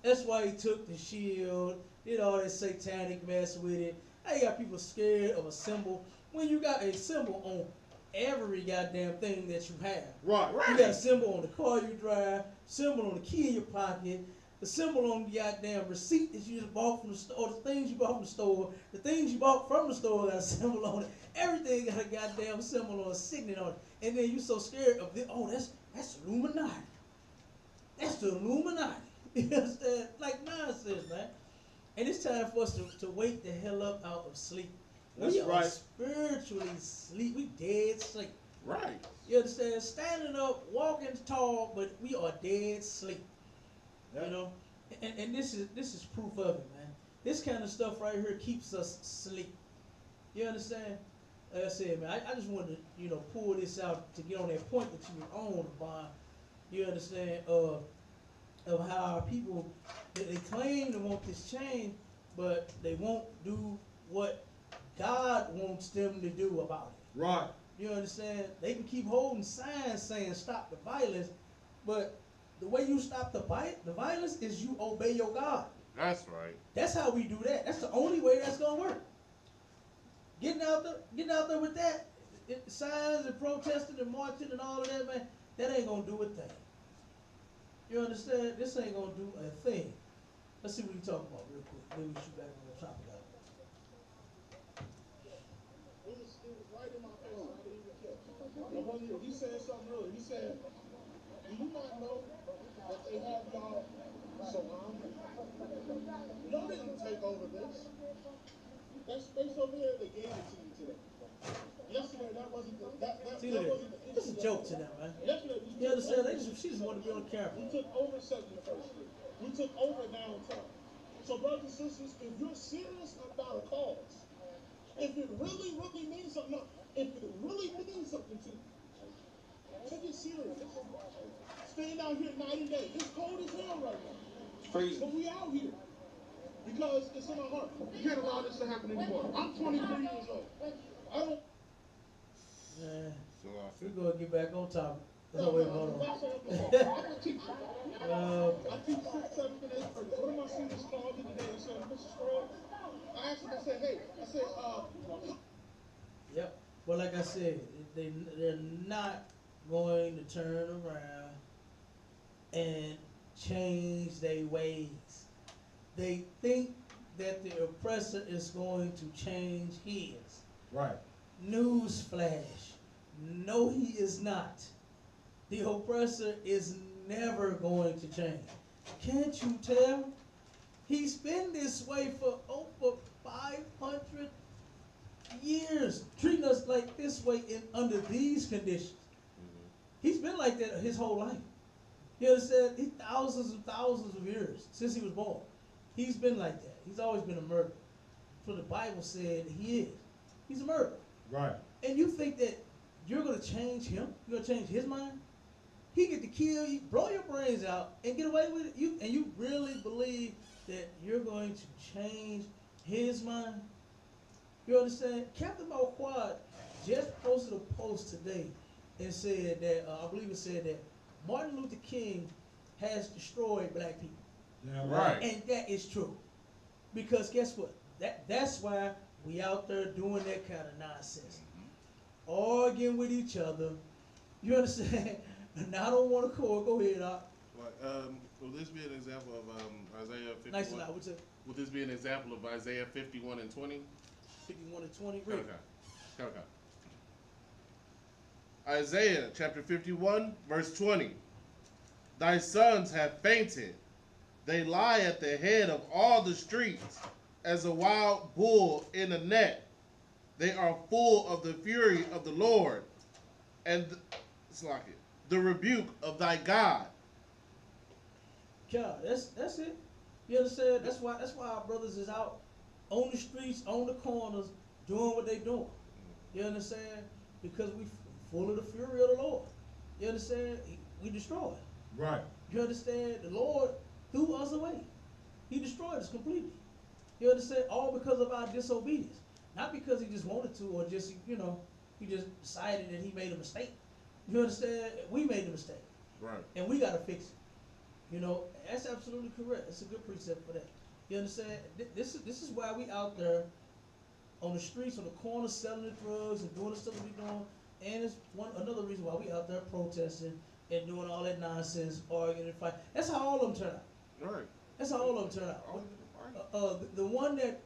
That's why he took the shield, did all that satanic mess with it. Now you got people scared of a symbol. When you got a symbol on every goddamn thing that you have. Right. You got a symbol on the car you drive, symbol on the key in your pocket, the symbol on the goddamn receipt that you just bought from the store, the things you bought from the store, the things you bought from the store got a symbol on it. Everything got a goddamn symbol or a signet on it. And then you so scared of it. Oh, that's Illuminati. That's the Illuminati. You understand? Like nonsense, man. And it's time for us to wake the hell up out of sleep. That's we are right. spiritually sleep. We dead sleep. Right. You understand? Standing up, walking tall, but we are dead sleep. Yep. You know? And this is proof of it, man. This kind of stuff right here keeps us asleep. You understand? Like I said, man, I just wanted to, pull this out to get on that point that you were on, Bond. You understand? Of how our people, they claim to want this change, but they won't do what God wants them to do about it. Right. You understand? They can keep holding signs saying stop the violence, but the way you stop the violence is you obey your God. That's right. That's how we do that. That's the only way that's gonna work. Getting out there with that, signs and protesting and marching and all of that, man, that ain't gonna do a thing. You understand? This ain't gonna do a thing. Let's see what we talking about real quick. Then we shoot back on the topic. It was right in my face. I didn't even catch. He said something earlier. He said, "Do you not know that they have y'all surrounded? Y'all didn't take over this. That space over here, they gave it to you today. Yesterday, that wasn't the See, look at it. This is a joke to them, man. You understand? She just want to be on camera. We took over 71st Street. We took over downtown. So, brothers and sisters, if you're serious about a cause, if it really, really means something, if it really means something to you, take it serious. Staying out here night and day. It's cold as hell right now. It's crazy. But we out here. Because it's in our heart. We can't allow this to happen anymore. I'm 23 years old. I don't... We're going to get back on topic. No, wait, hold on. I'm a teacher. I teach 6th, 7th, and 8th grade. One of my seniors called me today and said, Mr. Stroll, I asked him, I said, hey, Yep. Well, like I said, they're not going to turn around and change their ways. They think that the oppressor is going to change his. Right. Newsflash. No, he is not. The oppressor is never going to change. Can't you tell? He's been this way for over 500 years, treating us like this way under these conditions. He's been like that his whole life. You understand? Thousands and thousands of years since he was born. He's been like that. He's always been a murderer. That's what the Bible said he is. He's a murderer. Right. And you think that you're going to change him? You're going to change his mind? He get to kill you, blow your brains out, and get away with it? And you really believe that you're going to change his mind? You understand? Captain Marquardt just posted a post today and said that, I believe it said that Martin Luther King has destroyed black people. Damn Right. And that is true. Because guess what? That's why we out there doing that kind of nonsense. Arguing with each other. You understand? And I don't want to go ahead. Will this be an example of Isaiah 51? Nice and loud. What's it? Would this be an example of Isaiah 51 and 20? 51 and 20. Read. Okay. Isaiah chapter 51, verse 20. Thy sons have fainted. They lie at the head of all the streets as a wild bull in a net. They are full of the fury of the Lord and the rebuke of thy God. God, that's it. You understand? That's why our brothers is out on the streets, on the corners, doing what they doing. You understand? Because we full of the fury of the Lord. You understand? We destroy it. Right. You understand? The Lord threw us away. He destroyed us completely. You understand? All because of our disobedience. Not because he just wanted to or just, he just decided that he made a mistake. You understand? We made a mistake. Right. And we got to fix it. That's absolutely correct. It's a good precept for that. You understand? This is why we out there on the streets, on the corners, selling the drugs and doing the stuff that we doing. And it's another reason why we out there protesting and doing all that nonsense, arguing and fighting. That's how all of them turn out. Right. That's how all of them turn out. The one that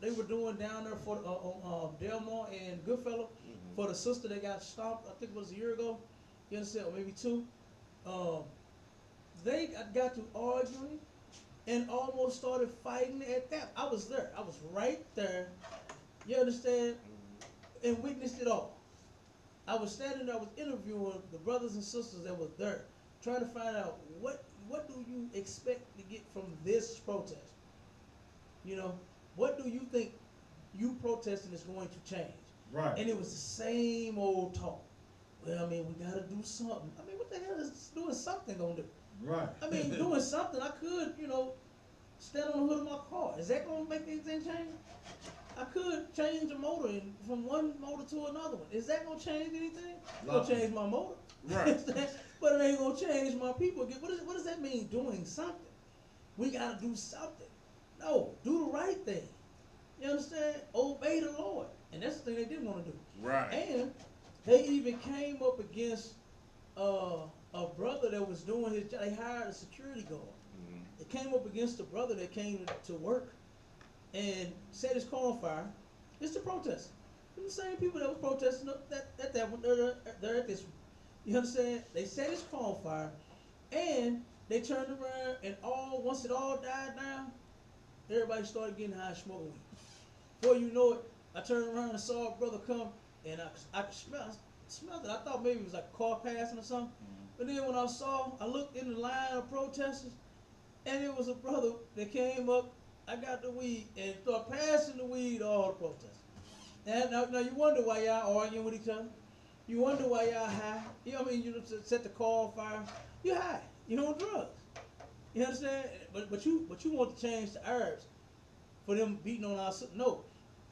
they were doing down there for Delmar and Goodfellow for the sister that got stomped, I think it was a year ago. You understand? Or maybe two. They got to arguing and almost started fighting at that. I was there. I was right there. You understand? And witnessed it all. I was standing there. I was interviewing the brothers and sisters that were there, trying to find out what do you expect to get from this protest? What do you think you protesting is going to change? Right. And it was the same old talk. Well, we got to do something. What the hell is doing something gonna do? Right. Doing something, I could, stand on the hood of my car. Is that gonna make anything change? I could change a motor from one motor to another one. Is that gonna change anything? It's gonna change my motor. Right. But it ain't gonna change my people. What does that mean, doing something? We gotta do something. No, do the right thing. You understand? Obey the Lord. And that's the thing they didn't want to do. Right. And they even came up against a brother that was doing his job. They hired a security guard. They came up against a brother that came to work and set his car on fire. It's the protest. The same people that were protesting at that one, they're at this one. You understand? They set his car on fire, and they turned around, and once it all died down, everybody started getting high, smoking weed. Before you know it, I turned around and saw a brother come, and I could smell it. I thought maybe it was like a car passing or something. But then when I looked in the line of protesters, and it was a brother that came up. I got the weed and started passing the weed to all the protesters. And now you wonder why y'all arguing with each other. You wonder why y'all high. You set the car on fire. You high. You on drugs. You understand? But you want to change the herbs for them beating on our no.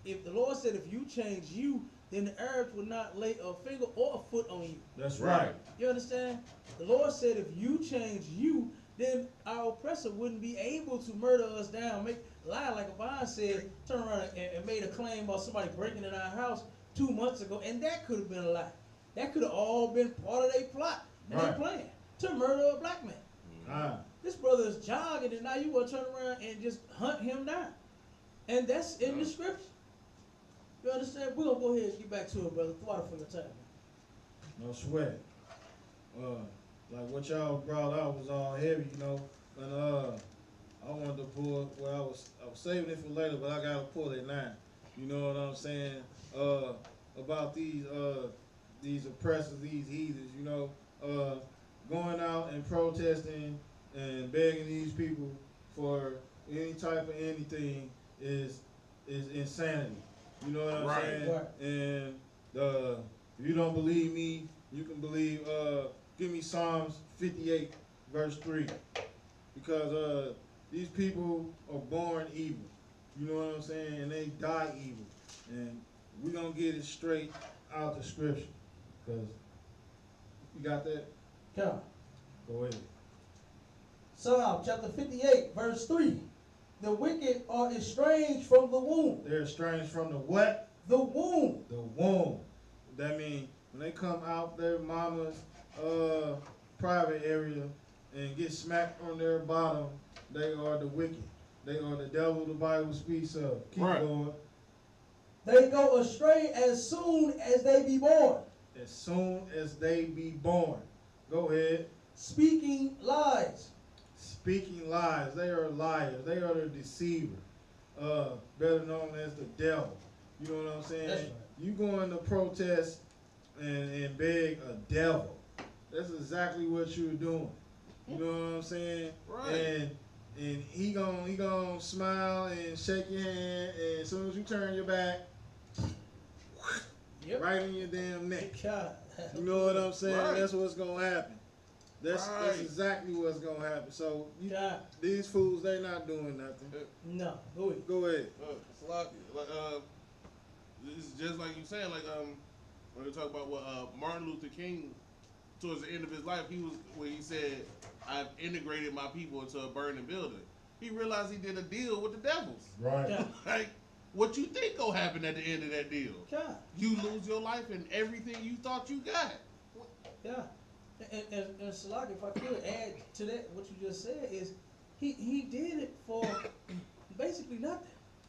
If the Lord said if you change you, then the herbs would not lay a finger or a foot on you. That's right. You understand? The Lord said if you change you, then our oppressor wouldn't be able to murder us down, lie like Avon said, turn around and made a claim about somebody breaking in our house 2 months ago, and that could have been a lie. That could have all been part of their plot and their plan to murder a black man. This brother is jogging, and now you want to turn around and just hunt him down. And that's in the scripture. You understand? We're going to go ahead and get back to it, brother. Water for your time. No sweat. Like what y'all brought out was all heavy, and I wanted to pull. Well, I was saving it for later, but I gotta pull it now. You know what I'm saying? About these oppressors, these heathens. Going out and protesting and begging these people for any type of anything is insanity. You know what I'm saying? Right. And if you don't believe me, you can believe. Give me Psalms 58, verse 3. Because these people are born evil. You know what I'm saying? And they die evil. And we're going to get it straight out the scripture, because you got that? Come. Go ahead. Psalm chapter 58, verse 3. The wicked are estranged from the womb. They're estranged from the what? The womb. The womb. That means when they come out their mama's private area and get smacked on their bottom, they are the wicked. They are the devil the Bible speaks of. Keep going. They go astray as soon as they be born. As soon as they be born. Go ahead. Speaking lies. Speaking lies. They are liars. They are the deceiver. Better known as the devil. You know what I'm saying? That's right. You going to protest and beg a devil. That's exactly what you're doing. You know what I'm saying? Right. And he gon' smile and shake your hand, and as soon as you turn your back, Yep. right in your damn neck. God. You know what I'm saying? Right. That's what's gonna happen. That's exactly what's gonna happen. So God. these fools, they not doing nothing. No, go ahead. Go ahead. It's just like you saying, like when we talk about what Martin Luther King, towards the end of his life, when he said, "I've integrated my people into a burning building." He realized he did a deal with the devils. Right. Yeah. Like, what you think gonna happen at the end of that deal? God. You lose your life and everything you thought you got. Yeah. And Salak, if I could add to that, what you just said is, he did it for basically nothing.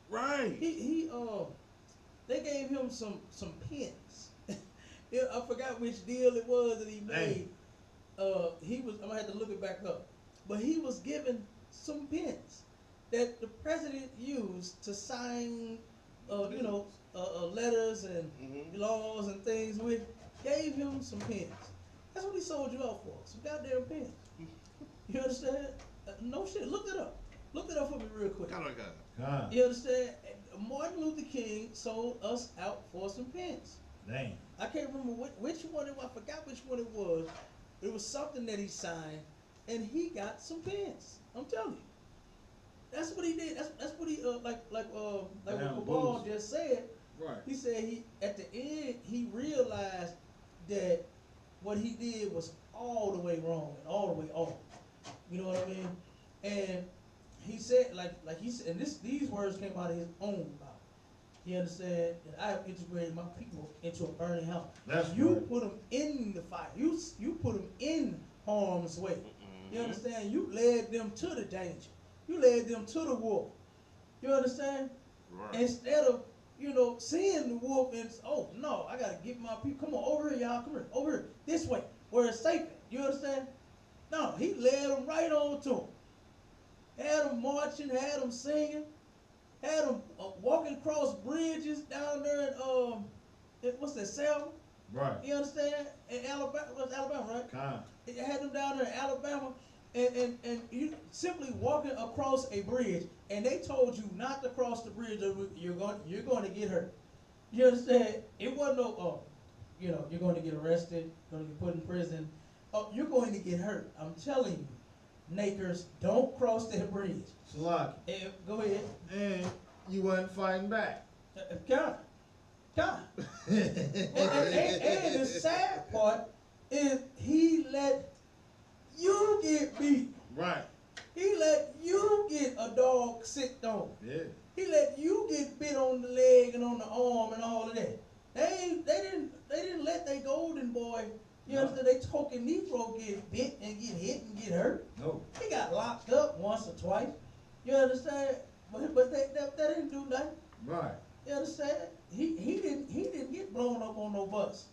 Right. They gave him some pins. Yeah, I forgot which deal it was that he made. I'm gonna have to look it back up. But he was given some pins that the president used to sign, letters and laws and things with. Gave him some pins. That's what he sold you out for. Some goddamn pins. You understand? No shit. Look it up. Look it up for me real quick. God. You understand? Martin Luther King sold us out for some pins. Dang. I can't remember which one it was. I forgot which one it was. It was something that he signed, and he got some pins. I'm telling you. That's what he did. That's what he like what Cabal just said. Right. He said at the end he realized that what he did was all the way wrong and all the way off. You know what I mean? And he said like he said, and these words came out of his own mouth. You understand? And I have integrated my people into a burning hell. You put them in the fire. You put them in harm's way. You understand? You led them to the danger. You led them to the wolf. You understand? Right. Instead of seeing the wolf and oh no, I gotta get my people. Come on over here, y'all. Come here, over here, this way, where it's safe. You understand? No, he led them right on to him. Had them marching, had them singing, had them walking across bridges down there in what's that, Selma? Right. You understand? In Alabama, was Alabama, right? God. It had them down there in Alabama, and you simply walking across a bridge, and they told you not to cross the bridge, or you're going to get hurt. You understand? It wasn't no, you're going to get arrested, going to get put in prison. You're going to get hurt. I'm telling you. Nakers, don't cross that bridge. Salaki. Go ahead. And you wasn't fighting back. God. And the sad part is he let you get beat. Right. He let you get a dog sicked on. Yeah. He let you get bit on the leg and on the arm and all of that. They didn't let their golden boy, you understand, they token Negro get bit and get hit and get hurt. No. He got locked up once or twice. You understand? But that didn't do nothing. Right. You understand? He didn't get blown up on no bus.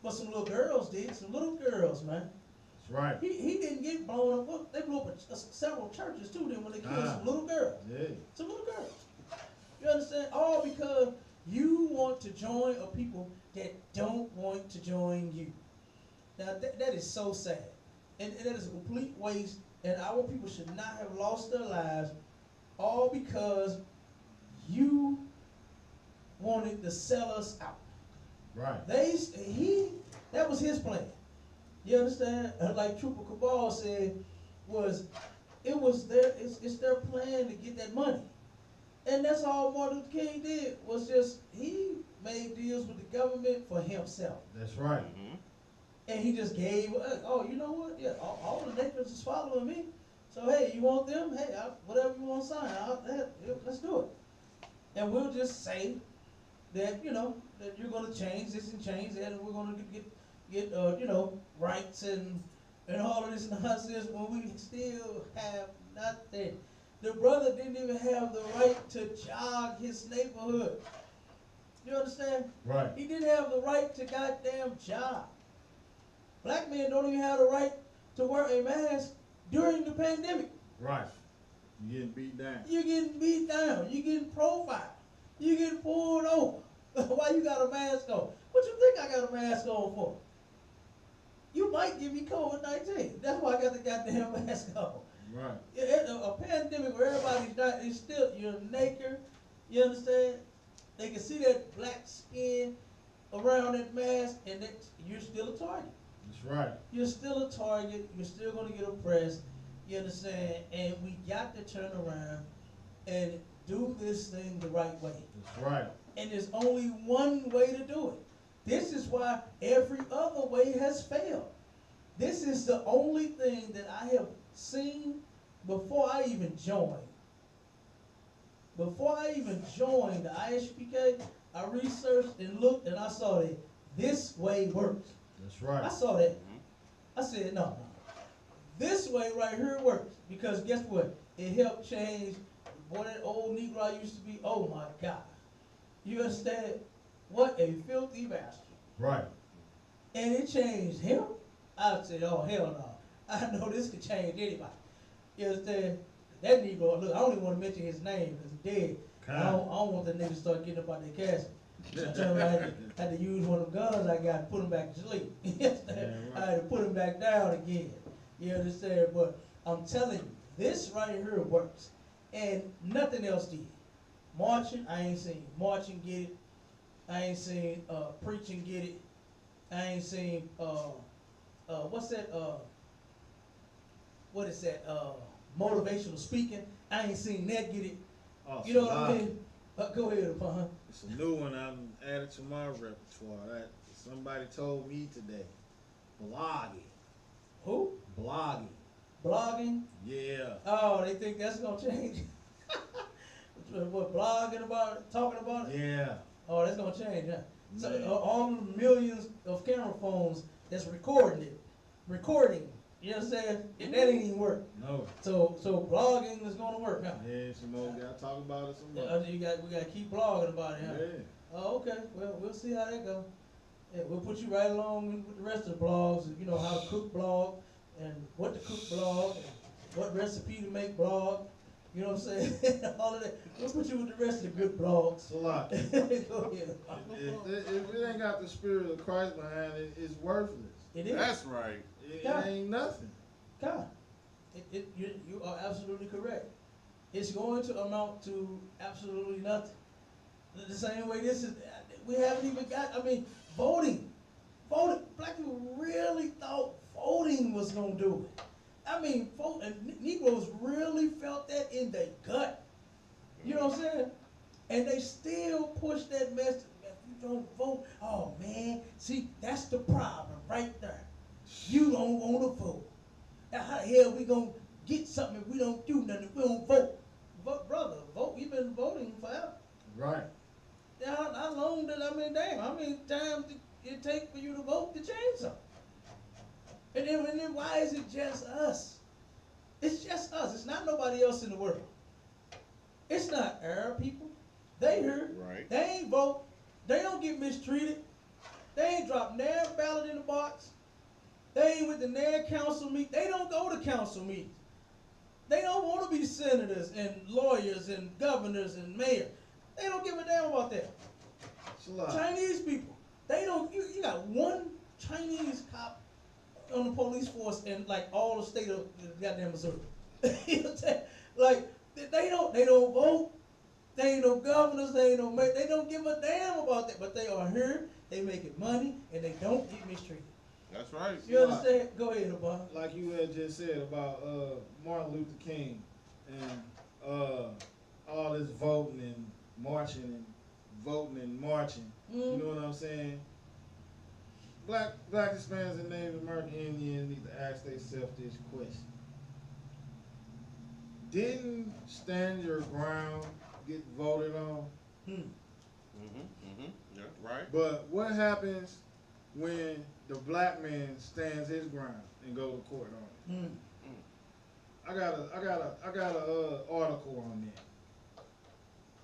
But some little girls did. Some little girls, man. That's right. He didn't get blown up. They blew up several churches too then when they killed some little girls. Yeah. Some little girls. You understand? All because you want to join a people that don't want to join you. Now that is so sad. And that is a complete waste. And our people should not have lost their lives all because you wanted to sell us out. Right. That was his plan. You understand? Like Trooper Cabal said, it's their plan to get that money. And that's all Martin Luther King did, was just, he made deals with the government for himself. That's right. Mm-hmm. And he just gave, oh, you know what? Yeah, all the neighbors is following me. So, hey, you want them? Hey, whatever you want to sign, let's do it. And we'll just say that, you know, that you're going to change this and change that, and we're going to get you know, rights and all of this nonsense when we still have nothing. The brother didn't even have the right to jog his neighborhood. You understand? Right. He didn't have the right to goddamn jog. Black men don't even have the right to wear a mask during the pandemic. Right. You getting beat down. You're getting beat down. You're getting profiled. You're getting pulled over. Why you got a mask on? What you think I got a mask on for? You might give me COVID-19. That's why I got the goddamn mask on. Right. A pandemic where everybody's dying, it's still, you're naked. You understand? They can see that black skin around that mask, and you're still a target. That's right. You're still a target. You're still going to get oppressed. You understand? And we got to turn around and do this thing the right way. That's right. And there's only one way to do it. This is why every other way has failed. This is the only thing that I have seen before I even joined. Before I even joined the Isupk, I researched and looked, and I saw that this way works. That's right. I saw that. I said, no. This way right here works. Because guess what? It helped change what that old Negro I used to be. Oh my God. You understand? What a filthy bastard. Right. And it changed him. I said, oh hell no. I know this could change anybody. You understand? That Negro, look, I don't even want to mention his name because he's dead. I don't want that nigga to start getting up out their casket. I told him I had to use one of the guns I got to put him back to sleep. You understand? Yeah, right. I had to put him back down again. You understand? But I'm telling you, this right here works. And nothing else did. Marching, I ain't seen marching get it. I ain't seen preaching get it. I ain't seen what's that what is that motivational speaking. I ain't seen that get it. Oh, You know what I mean? Go ahead, upon. It's a new one I'm added to my repertoire. That somebody told me today. Blogging. Who? Blogging. Blogging? Yeah. Oh, they think that's gonna change. What, blogging about it, talking about it? Yeah. Oh, that's gonna change, huh? So Man. all the millions of camera phones that's recording. You understand? And that ain't even work. No. So blogging is gonna work, huh? Yeah, some more gotta talk about it some more. We gotta keep blogging about it, huh? Yeah. Oh, okay. Well, we'll see how that goes. Yeah, we'll put you right along with the rest of the blogs. You know how to cook blog, and what to cook blog, and what recipe to make blog. You know what I'm saying? All of that. We'll put you with the rest of the good blogs. It's a lot. Go ahead. If it ain't got the spirit of Christ behind it, it's worthless. It is. That's right. It ain't nothing. God, you are absolutely correct. It's going to amount to absolutely nothing. The same way we haven't even got, voting. Black people really thought voting was going to do it. Negroes really felt that in their gut. You know what I'm saying? And they still push that message. If you don't vote, oh man, see, that's the problem right there. You don't want to vote. Now how the hell we gonna get something if we don't do nothing, if we don't vote? Brother, vote, you've been voting forever. Right. How long how many times did it take for you to vote to change something? And then why is it just us? It's just us. It's not nobody else in the world. It's not Arab people. They here. Right. They ain't vote. They don't get mistreated. They ain't dropped their ballot in the box. They ain't with the their council meet. They don't go to council meetings. They don't want to be senators and lawyers and governors and mayors. They don't give a damn about that. It's a lot. Chinese people. They don't. You got one Chinese cop on the police force in like all the state of goddamn Missouri. You know what I'm saying? Like they don't vote. They ain't no governors. They ain't no they don't give a damn about that. But they are here. They making money and they don't get mistreated. That's right. You understand? Go ahead, Obama. Like you had just said about Martin Luther King and all this voting and marching and voting and marching. You know what I'm saying? Black Hispanics and Native American Indians need to ask themselves this question. Didn't stand your ground get voted on? Yeah, right. But what happens when the black man stands his ground and go to court on it? I got a article on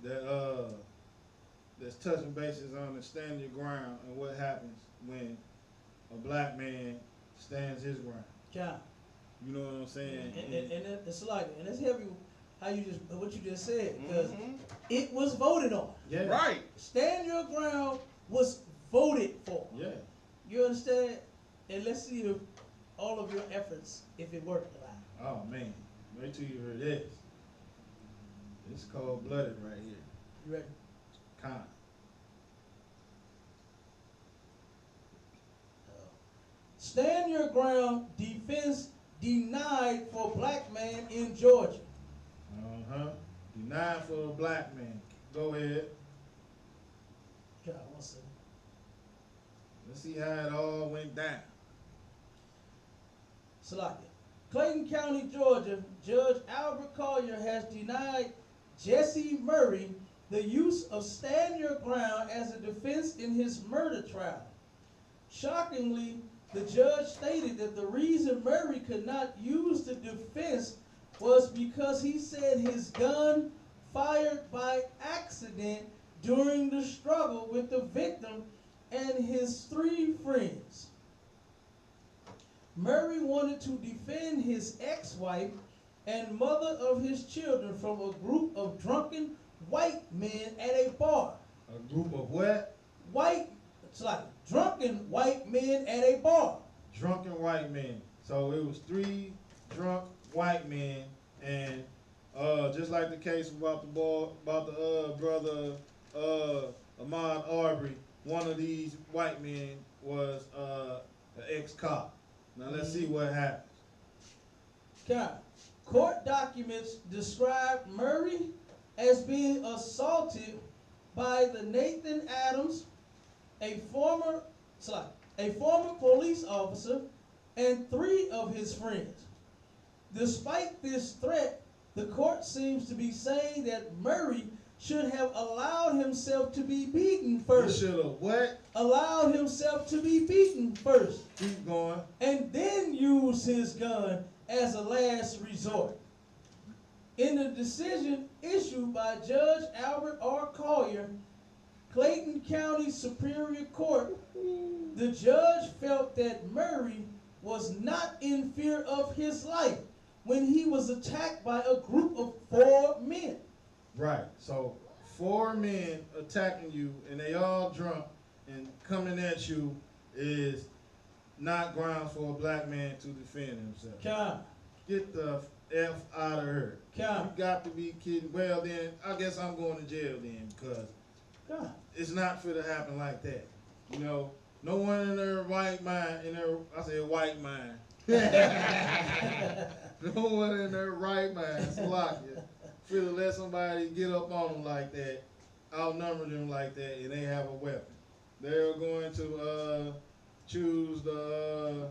that that's touching bases on the stand your ground and what happens when a black man stands his ground. Yeah. You know what I'm saying? And it's like, and it's heavy how you just, what you just said, because it was voted on. Yeah. Right. Stand your ground was voted for. Yeah. You understand? And let's see if all of your efforts, if it worked or not. Oh man, wait till you hear this. It's cold-blooded right here. You ready? Con. Stand your ground, defense denied for black man in Georgia. Denied for a black man. Go ahead. God, one second. Let's see how it all went down. Salakia. Clayton County, Georgia, Judge Albert Collier has denied Jesse Murray the use of stand your ground as a defense in his murder trial. Shockingly, the judge stated that the reason Murray could not use the defense was because he said his gun fired by accident during the struggle with the victim and his 3 friends. Murray wanted to defend his ex-wife and mother of his children from a group of drunken white men at a bar. A group of what? Drunken white men at a bar. Drunken white men. So it was 3 drunk white men, and just like the case about the brother Ahmaud Arbery, one of these white men was an ex-cop. Now let's see what happens. Court documents describe Murray as being assaulted by the Nathan Adams, a former police officer, and 3 of his friends. Despite this threat, the court seems to be saying that Murray should have allowed himself to be beaten first. He should have what? Allowed himself to be beaten first. Keep going. And then use his gun as a last resort. In the decision issued by Judge Albert R. Collier, Clayton County Superior Court, the judge felt that Murray was not in fear of his life when he was attacked by a group of 4 men. Right. So 4 men attacking you, and they all drunk and coming at you is not grounds for a black man to defend himself. Get the F out of her. You got to be kidding. Well then, I guess I'm going to jail then, because it's not fit to happen like that. You know, no one in their right mind, I say white mind. No one in their right mind, Slovakia, fit to let somebody get up on them like that, outnumber them like that, and they have a weapon. They're going to choose the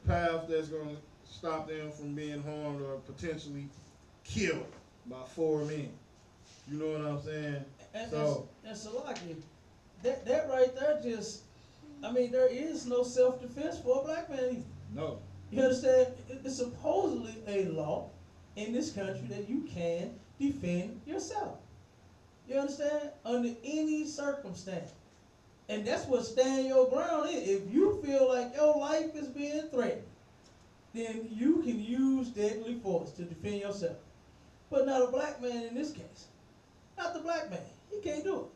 path that's going to stop them from being harmed or potentially killed by 4 men. You know what I'm saying? And Salaki, that right there just, there is no self-defense for a black man either. No. You understand? It's supposedly a law in this country that you can defend yourself. You understand? Under any circumstance. And that's what stand your ground is. If you feel like your life is being threatened, then you can use deadly force to defend yourself. But not a black man in this case. Not the black man. He can't do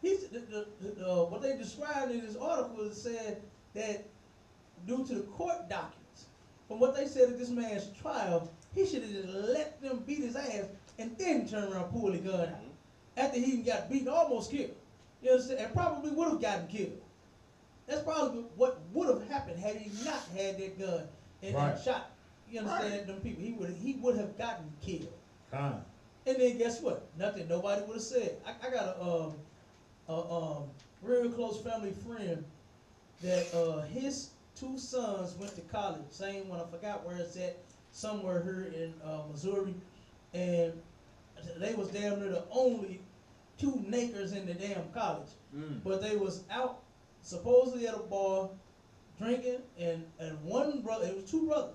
it. What they described in this article is said that due to the court documents, from what they said at this man's trial, he should have just let them beat his ass and then turn around and pull the gun out. After he got beaten, almost killed. You understand? And probably would have gotten killed. That's probably what would have happened had he not had that gun and shot. You understand? Them people. He would have gotten killed. And then guess what? Nothing. Nobody would have said. I got a real close family friend that his two sons went to college. Same one. I forgot where it's at. Somewhere here in Missouri, and they was damn near the only two nakers in the damn college. But they was out supposedly at a bar drinking, and one brother, it was two brothers.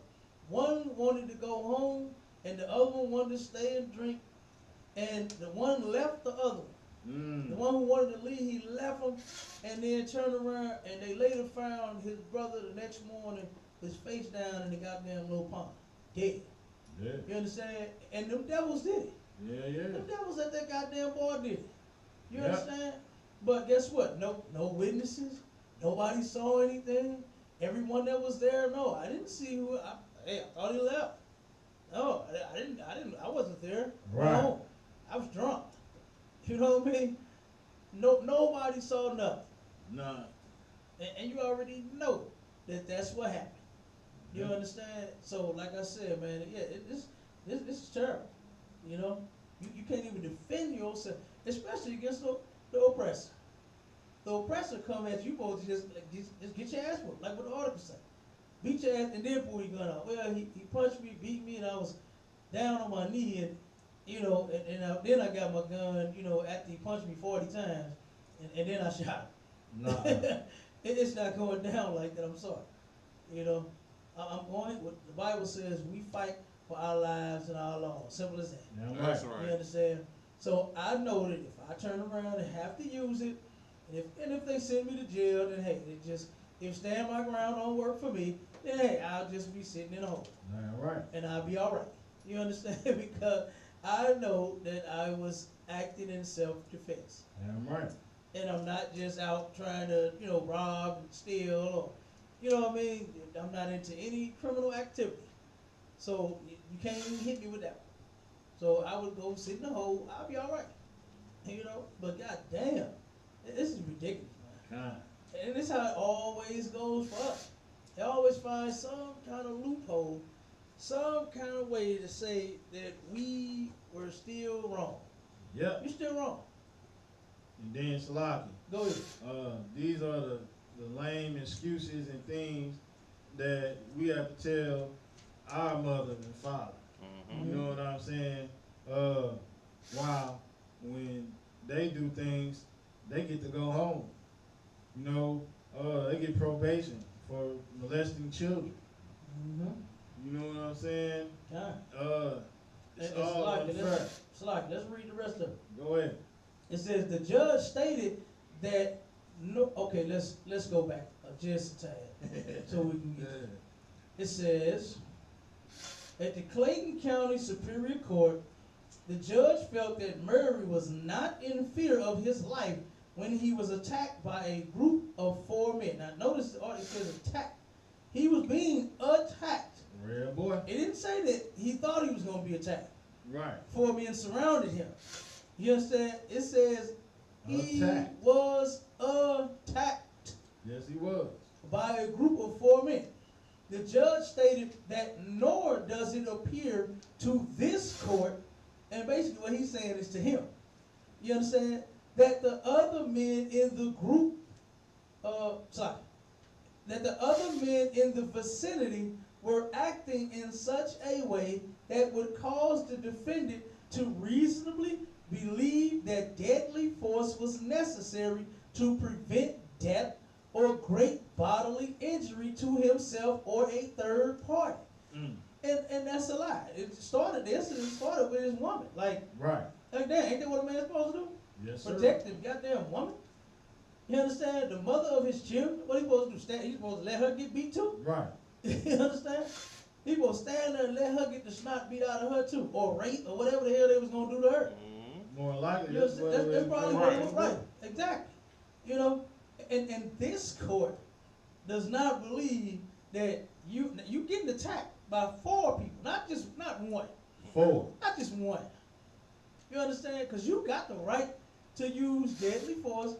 One wanted to go home, and the other one wanted to stay and drink. And the one left the other one. The one who wanted to leave, he left him, and then turned around, and they later found his brother the next morning, his face down in the goddamn little pond, dead. Yeah. You understand? And them devils did it. Yeah. Them devils at that goddamn bar did it. You understand? But guess what? No witnesses. Nobody saw anything. Everyone that was there, no, I didn't see who. I thought he left. No, I didn't. I wasn't there. Right. No, I was drunk. You know what I mean? No, nobody saw nothing. Nah. And you already know that that's what happened. You understand? So, like I said, man, yeah, this is terrible. You know, you can't even defend yourself, especially against the oppressor. The oppressor come at you, supposed to just get your ass whooped, like what the article said. Beat your ass and then pull your gun out. Well, he punched me, beat me, and I was down on my knee, and you know, then I got my gun, you know, after he punched me 40 times, and then I shot him. Nah. It's not going down like that. I'm sorry. You know, I'm going. What the Bible says, we fight for our lives and our laws. Simple as that. Yeah, That's right. You understand? So I know that if I turn around and have to use it, and if they send me to jail, then hey, if stand my ground don't work for me, then hey, I'll just be sitting in a hole. All right. And I'll be all right. You understand? Because I know that I was acting in self-defense. Damn right. And I'm not just out trying to, you know, rob and steal or, you know what I mean? I'm not into any criminal activity. So you can't even hit me with that one. So I would go sit in the hole. I'll be all right. You know? But goddamn, this is ridiculous, man. God. And this is how it always goes for us. They always find some kind of loophole, some kind of way to say that we were still wrong. Yep. You're still wrong. And then Salaki. Go ahead. These are the lame excuses and things that we have to tell our mother and father. Mm-hmm. You know what I'm saying? Wow, when they do things, they get to go home. You know, they get probation for molesting children. Mm-hmm. You know what I'm saying? Yeah. It's And all unfair. let's read the rest of it. Go ahead. It says the judge stated that no. Okay, let's go back just a tad so we can get. It says at the Clayton County Superior Court, the judge felt that Murray was not in fear of his life when he was attacked by a group of 4 men. Now notice the article says attacked. He was being attacked. Real boy. It didn't say that he thought he was going to be attacked. Right. 4 men surrounded him. You understand? It says he Attacked. was attacked Yes, he was. by a group of 4 men. The judge stated that nor does it appear to this court, and basically what he's saying is to him. You understand? That the other men in the group, that the other men in the vicinity were acting in such a way that would cause the defendant to reasonably believe that deadly force was necessary to prevent death or great bodily injury to himself or a third party. And that's a lie. It started with his woman. Like Right. damn, ain't that what a man's supposed to do? Yes, sir. Protect the goddamn woman? You understand? The mother of his children, what he supposed to do? He's supposed to let her get beat too? Right. You understand? He supposed to stand there and let her get the snot beat out of her too, or rape, or whatever the hell they was gonna do to her. More likely, You that's understand? That's probably what it was right. right. Exactly. You know, and this court does not believe that you getting attacked by 4 people, not one, 4. not just one. You understand? Because you got the right to use deadly force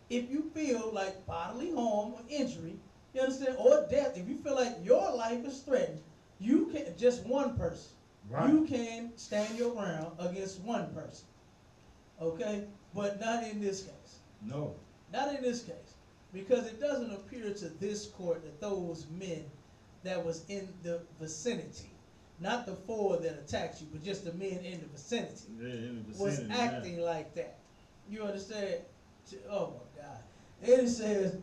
if you feel like bodily harm or injury. You understand? Or death. If you feel like your life is threatened, you can just one person. Right. You can stand your ground against one person, okay? But not in this case. No. Not in this case. Because it doesn't appear to this court that those men that was in the vicinity, not the 4 that attacked you, but just the men in the vicinity, Yeah, in the was vicinity, acting like that. You understand? Oh my God. And it says,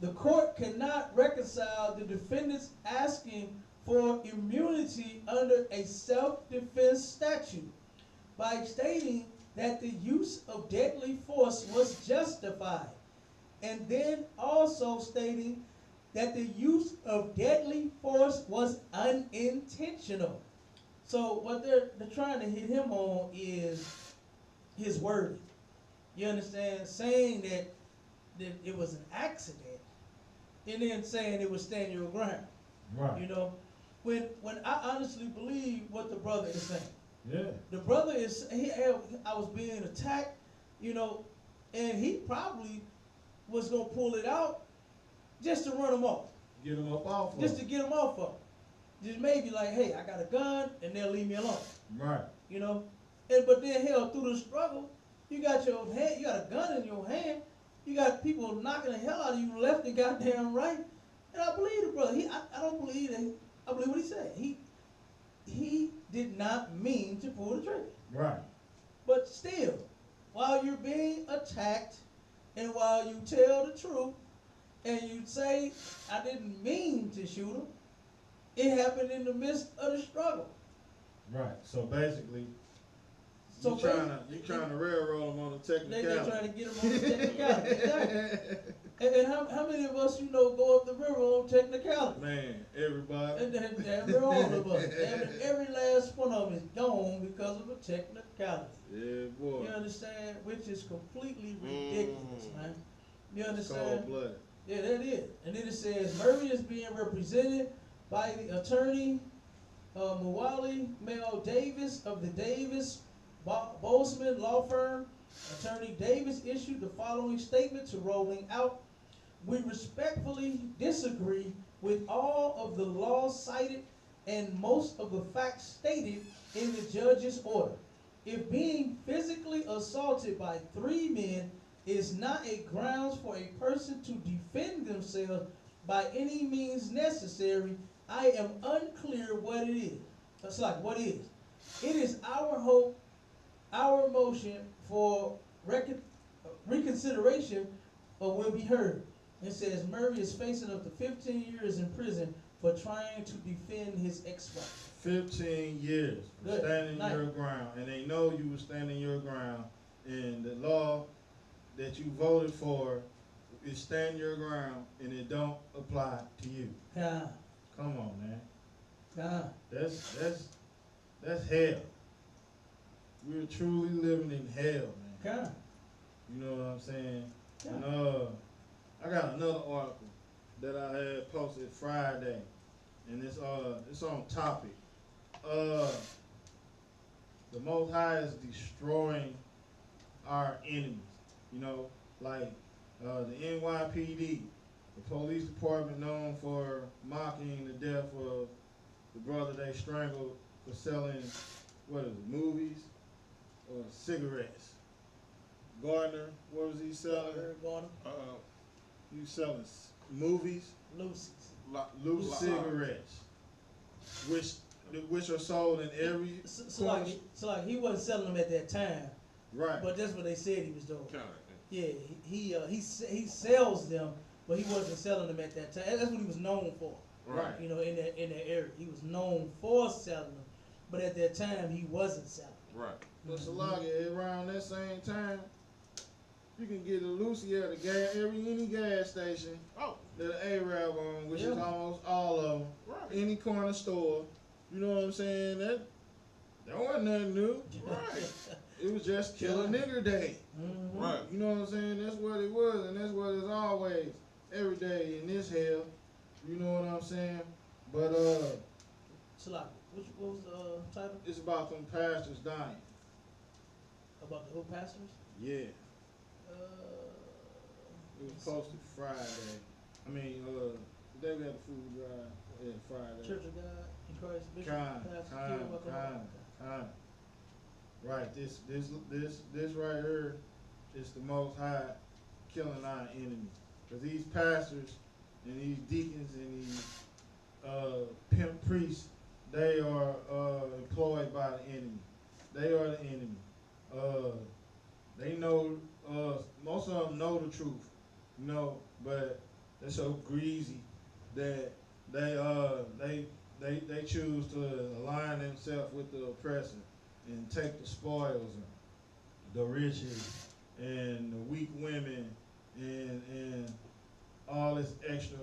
the court cannot reconcile the defendants asking for immunity under a self-defense statute by stating that the use of deadly force was justified, and then also stating that the use of deadly force was unintentional. So what they're trying to hit him on is his wording. You understand? Saying that it was an accident, and then saying it was stand your ground. Right. You know, when I honestly believe what the brother is saying. Yeah. The brother is I was being attacked, you know, and he probably was gonna pull it out just to run him off. Get him up off of Just to get him off of him. Just maybe like, hey, I got a gun, and they'll leave me alone. Right. You know? But then hell, through the struggle, you got a gun in your hand, you got people knocking the hell out of you left and goddamn right. And I believe the brother. I don't believe that. I believe what he said. He did not mean to pull the trigger. Right. But still, while you're being attacked, and while you tell the truth, and you say, I didn't mean to shoot him, it happened in the midst of the struggle. Right. So basically, So you trying to railroad him on the technicality. They're trying to get him on the technicality. Exactly. And how many of us, go up the river on technicality? Man, everybody. And every all of us. Every last one of them is gone because of a technicality. Yeah, boy. You understand? Which is completely ridiculous, man. You understand? Cold blood. Yeah, that is. And then it says, Murray is being represented by the attorney, Muwali Mel Davis of the Davis Bozeman Law Firm. Attorney Davis issued the following statement to Rolling Out. We respectfully disagree with all of the laws cited and most of the facts stated in the judge's order. If being physically assaulted by 3 men is not a grounds for a person to defend themselves by any means necessary, I am unclear what it is. That's like, what is? It is our hope, our motion for reconsideration will be heard. It says Murray is facing up to 15 years in prison for trying to defend his ex-wife. 15 years for standing your ground, and they know you were standing your ground, and the law that you voted for is stand your ground, and it don't apply to you. Yeah. Come on, man. Yeah. That's hell. We're truly living in hell, man. Yeah. You know what I'm saying? Yeah. And I got another article that I had posted Friday, and it's on topic. The Most High is destroying our enemies. You know, like the NYPD, the police department known for mocking the death of the brother they strangled for selling, movies or cigarettes. Gardner, what was he selling? Gardner. He was selling movies, loose cigarettes, which are sold in every. So like he wasn't selling them at that time. Right. But that's what they said he was doing. Yeah, he sells them, but he wasn't selling them at that time. That's what he was known for. Right. You know, in that area, he was known for selling them, but at that time he wasn't selling. Right. But Salaga, around that same time, you can get a Lucy at any gas station. Oh. That an Arab on, which is almost all of them. Right. Any corner store. You know what I'm saying? That wasn't nothing new. Right. It was just kill a nigger day. Mm-hmm. Right. You know what I'm saying? That's what it was, and that's what it's always, every day in this hell. You know what I'm saying? But Salaki, what was the title? it's about them pastors dying. About the who pastors? Yeah. It was posted Friday. I mean, today we had the food drive. Yeah, Friday. Church of God in Christ, Bishop, Pastor, Kind. Right. This right here is the Most High killing our enemy. Cause these pastors and these deacons and these pimp priests, they are employed by the enemy. They are the enemy. They know. Most of them know the truth, you know, but they're so greasy that they choose to align themselves with the oppressor and take the spoils and the riches and the weak women and all this extra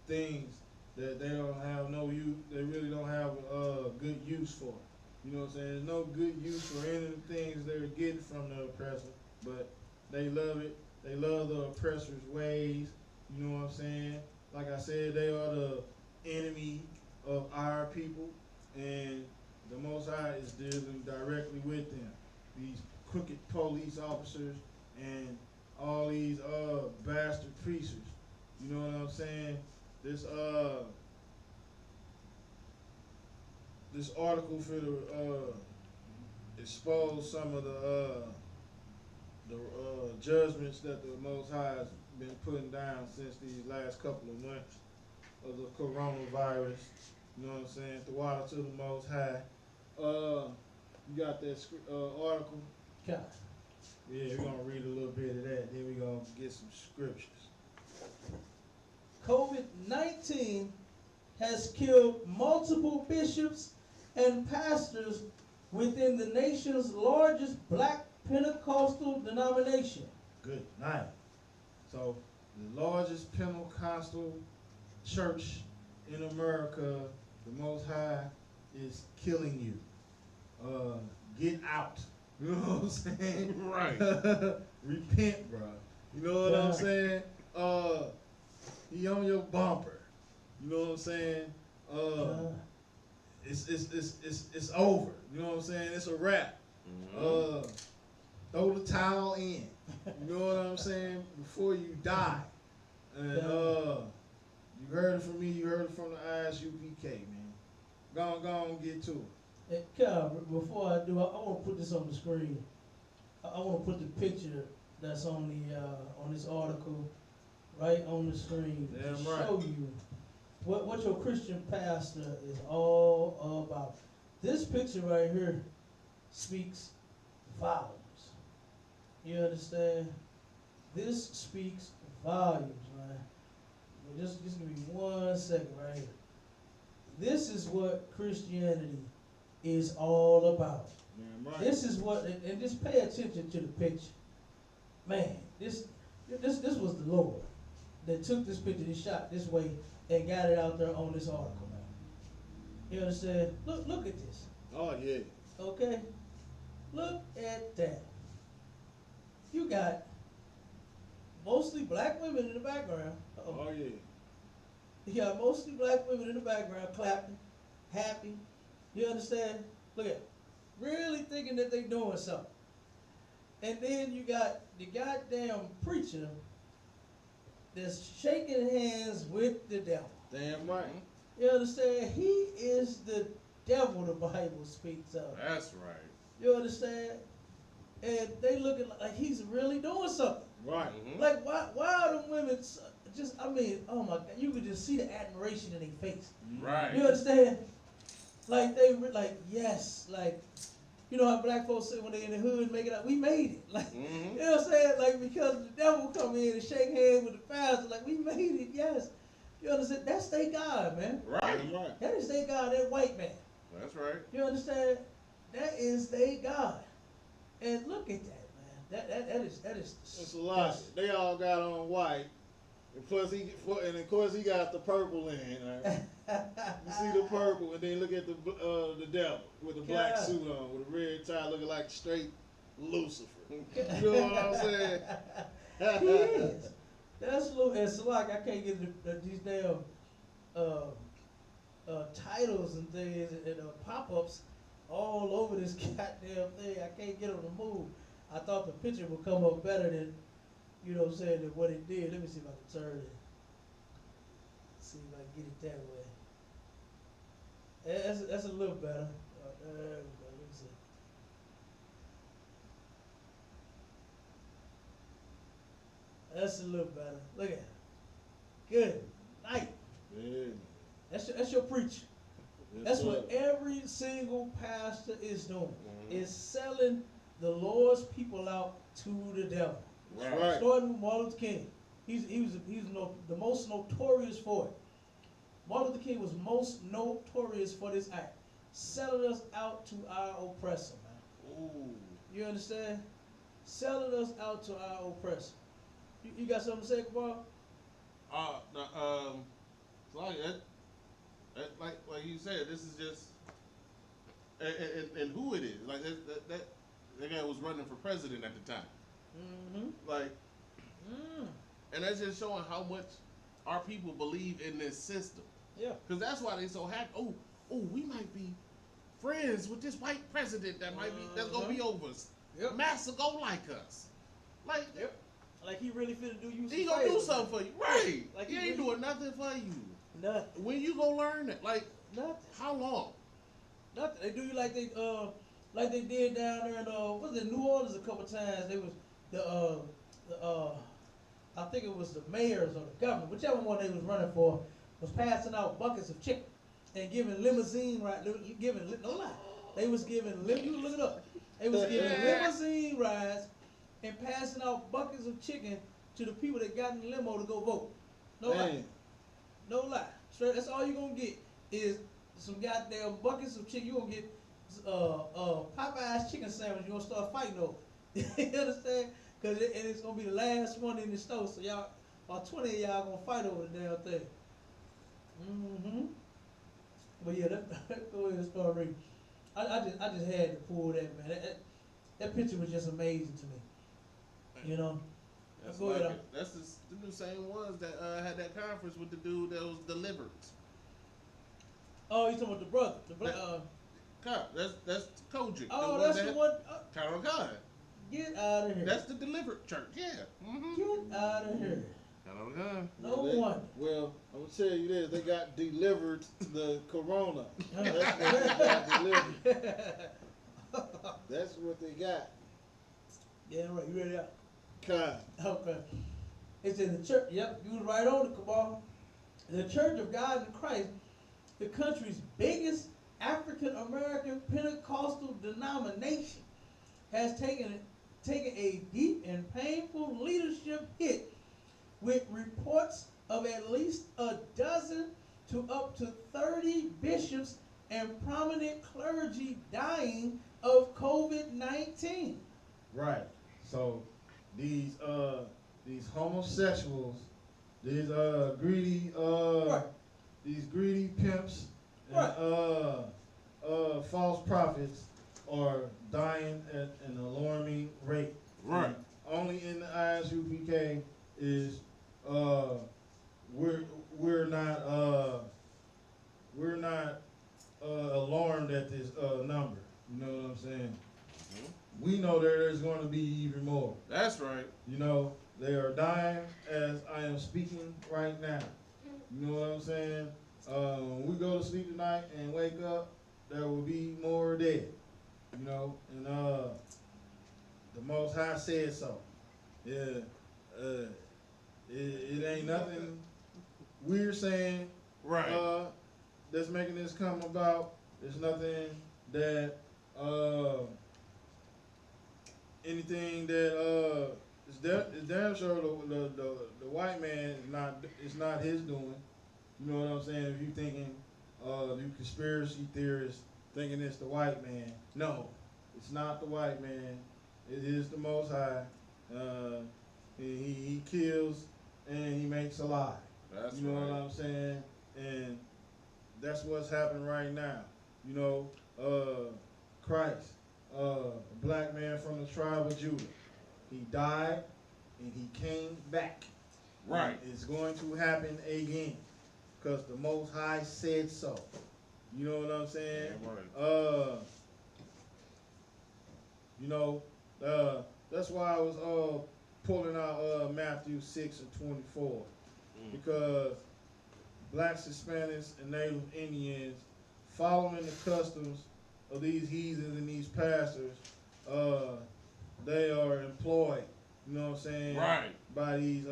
things that they don't have no use. They really don't have good use for. You know what I'm saying? There's no good use for any of the things they're getting from the oppressor, but they love it. They love the oppressor's ways. You know what I'm saying? Like I said, they are the enemy of our people, and the Most High is dealing directly with them. These crooked police officers and all these bastard preachers. You know what I'm saying? This article for the expose some of the judgments that the Most High has been putting down since these last couple of months of the coronavirus. You know what I'm saying? The water to the Most High. You got that article? God. Yeah, we're gonna read a little bit of that. Then we're gonna get some scriptures. COVID-19 has killed multiple bishops and pastors within the nation's largest black Pentecostal denomination. Good night. So, the largest Pentecostal church in America, the Most High is killing you. Get out. You know what I'm saying? Right. Repent, bro. You know what I'm saying? He on your bumper. You know what I'm saying? It's over. You know what I'm saying? It's a wrap. Mm-hmm. Throw the towel in. You know what I'm saying? Before you die. And you heard it from me. You heard it from the Isupk, man. Go on, get to it. Hey, Kyle, before I do, I want to put this on the screen. I want to put the picture that's on the on this article right on the screen to show you what your Christian pastor is all about. This picture right here speaks volumes. You understand? This speaks volumes, man. Just give me 1 second right here. This is what Christianity is all about. Right. This is what, and just pay attention to the picture. Man, this was the Lord that took this picture, this shot this way, and got it out there on this article, man. You understand? Look at this. Oh yeah. Okay? Look at that. You got mostly black women in the background. Oh yeah. You got mostly black women in the background clapping, happy. You understand? Look at it. Really thinking that they doing something. And then you got the goddamn preacher that's shaking hands with the devil. Damn right. You understand? He is the devil the Bible speaks of. That's right. You understand? And they looking like he's really doing something. Right. Mm-hmm. Like why are them women just, I mean, oh my God, you could just see the admiration in their face. Right. You understand? Like they were like, yes, like, you know how black folks say when they in the hood make it up, we made it. Like, Mm-hmm. you know what I'm saying? Like, because the devil come in and shake hands with the pastor, like, we made it, yes. You understand? That's their God, man. Right. Right. That is their God, that white man. That's right. You understand? That is their God. And look at that, man. That is It's a lot. They all got on white. And plus and of course he got the purple in. Right? You see the purple, and then look at the devil with the black suit on, with a red tie, looking like straight Lucifer. You know what I'm saying? He is. That's little. And so like I can't get these damn titles and things and pop-ups all over this goddamn thing. I can't get them to move. I thought the picture would come up better than, you know what I'm saying, than what it did. Let me see if I can turn it. see if I can get it that way. That's a little better. There we go. Let me see. That's a little better. Look at it. Good night. Yeah. That's your preacher. That's what every single pastor is doing. Is selling the Lord's people out to the devil. Right. Starting with Martin Luther King. He's the most notorious for it. Martin Luther King was most notorious for this act. Selling us out to our oppressor, man. Ooh. You understand? Selling us out to our oppressor. You got something to say, Kamal? Like that, like you said, this is just, and who it is. Like that guy was running for president at the time. Mm-hmm. Like, and that's just showing how much our people believe in this system. Yeah. Because that's why they so happy. Oh, we might be friends with this white president that's gonna be over us. Yep. Massa go like us. Like, yep. Like he really finna do you some he gonna do favors, something for you, right? Like he ain't doing nothing for you. Nothing. When you go learn it, like Nothing. how long? Nothing. They do you like they did down there in was it New Orleans a couple times. They was I think it was the mayors or the governor, whichever one they was running for, was passing out buckets of chicken and giving limousine no lie. They was giving you look it up. They was giving limousine rides and passing out buckets of chicken to the people that got in the limo to go vote. No lie. No lie. Straight, that's all you're gonna get is some goddamn buckets of chicken. You're gonna get Popeye's chicken sandwich. You're gonna start fighting over. You understand? Cause it's gonna be the last one in the store. So y'all, about 20 of y'all gonna fight over the damn thing. Mm-hmm. But yeah, go ahead and start reading. I just had to pull that, man. That picture was just amazing to me. You know. That's go like ahead. That's the same ones that had that conference with the dude that was delivered. Oh, you talking about the brother? That's Kojic. Oh, that's the one. Carol Khan. Get out of here. That's the delivered church. Yeah. Mm-hmm. Get out of here. Carol Khan. No one. Well, I'm gonna tell you this: they got delivered the corona. That's what they got delivered. That's what they got. Yeah, right. You ready? Out. God. Okay. It's in the church. Yep, you was right on it, Kabal. The Church of God in Christ, the country's biggest African American Pentecostal denomination, has taken a deep and painful leadership hit, with reports of at least a dozen to up to 30 bishops and prominent clergy dying of COVID-19. Right. So these homosexuals, these greedy these greedy pimps and false prophets are dying at an alarming rate. Right. And only in the Isupk is we're not alarmed at this number. You know what I'm saying? Mm-hmm. We know there's going to be even more. That's right. You know, they are dying as I am speaking right now. You know what I'm saying? When we go to sleep tonight and wake up, there will be more dead. You know, and the Most High said so. Yeah, it ain't nothing we're saying. Right. That's making this come about. There's nothing that anything that is damn sure the white man it's not his doing. You know what I'm saying? If you thinking you conspiracy theorists thinking it's the white man, no, it's not the white man. It is the Most High. He kills and he makes alive. That's you know right. what I'm saying? And that's what's happening right now. You know, Christ, a black man from the tribe of Judah. He died and he came back. Right. And it's going to happen again because the Most High said so. You know what I'm saying? Yeah, right. You know, that's why I was pulling out Matthew 6 and 24 because blacks, Hispanics, and Native Indians, following the customs of these heathens and these pastors, they are employed, you know what I'm saying, Right. by these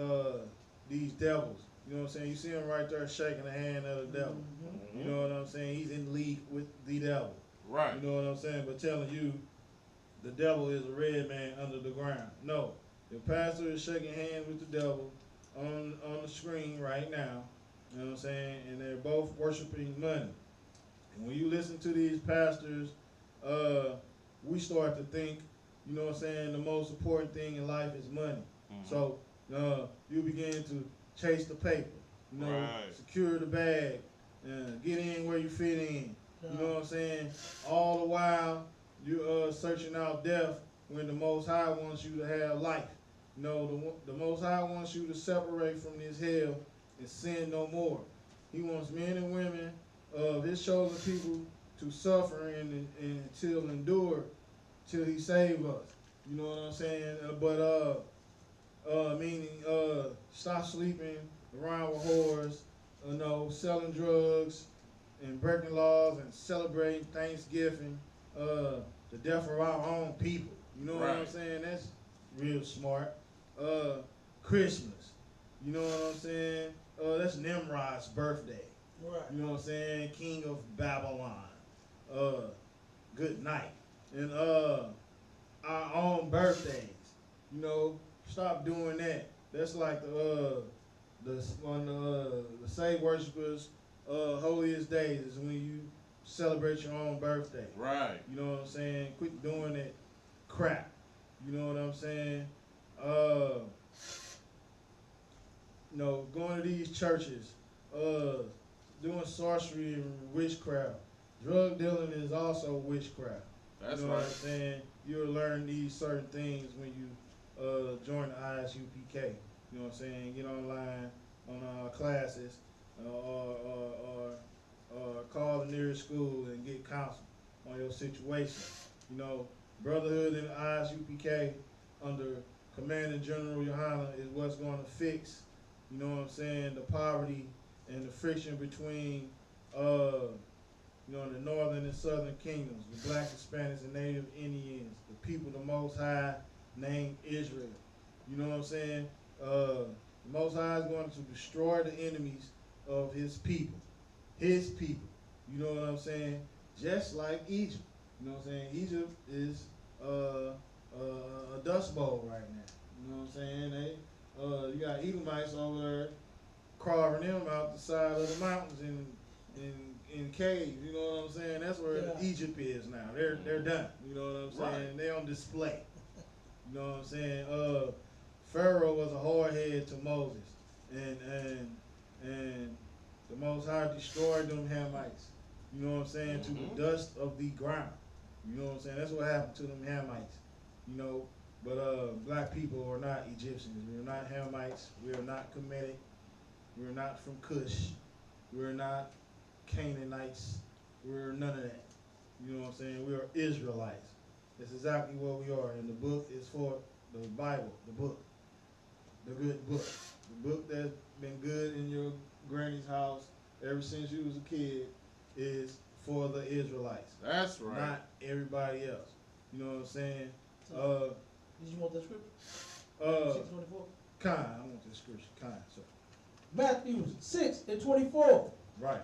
devils. You know what I'm saying? You see him right there shaking the hand of the devil. Mm-hmm. You know what I'm saying? He's in league with the devil. Right. You know what I'm saying? But telling you the devil is a red man under the ground. No. The pastor is shaking hands with the devil on the screen right now. You know what I'm saying? And they're both worshiping money. And when you listen to these pastors, we start to think, you know what I'm saying, the most important thing in life is money. Mm-hmm. So you begin to chase the paper, you know, Right. secure the bag, get in where you fit in. You know what I'm saying? All the while you searching out death when the Most High wants you to have life. You know, the Most High wants you to separate from this hell and sin no more. He wants men and women of His chosen people to suffer and till endure till He save us. You know what I'm saying? Meaning stop sleeping around with whores, selling drugs and breaking laws and celebrating Thanksgiving, the death of our own people. You know what I'm saying? That's real smart. Christmas. You know what I'm saying? That's Nimrod's birthday. Right. You know what I'm saying? King of Babylon. Good night. And our own birthdays. You know, stop doing that. That's like the say worshipers holiest days is when you celebrate your own birthday. Right. You know what I'm saying? Quit doing that crap. You know what I'm saying? Going to these churches, doing sorcery and witchcraft. Drug dealing is also witchcraft. That's you know right. what I'm saying? You'll learn these certain things when you join the Isupk. You know what I'm saying? Get online on classes or call the nearest school and get counsel on your situation. You know, brotherhood in the Isupk under Commanding General Yohana is what's going to fix, you know what I'm saying, the poverty and the friction between, the northern and southern kingdoms, the black, Hispanics, and Native Indians, the people the Most High named Israel. You know what I'm saying? The Most High is going to destroy the enemies of His people. His people. You know what I'm saying? Just like Egypt. You know what I'm saying? Egypt is a dust bowl right now. You know what I'm saying? You got Edomites over there carving them out the side of the mountains in caves. You know what I'm saying? That's where Egypt is now. They're done. You know what I'm saying? Right. They're on display. You know what I'm saying? Pharaoh was a hardhead to Moses, and the Most High destroyed them Hamites. You know what I'm saying? To the dust of the ground. You know what I'm saying? That's what happened to them Hamites. You know, but black people are not Egyptians. We're not Hamites. We are not Kemetic. We're not from Cush. We're not Canaanites. We're none of that. You know what I'm saying? We are Israelites. That's exactly what we are. And the book is for the Bible, the book, the good book. The book that's been good in your granny's house ever since you was a kid is for the Israelites. That's right. Not everybody else. You know what I'm saying? Did you want that scripture? 6:24. I want this scripture. So. Matthew 6:24. Right.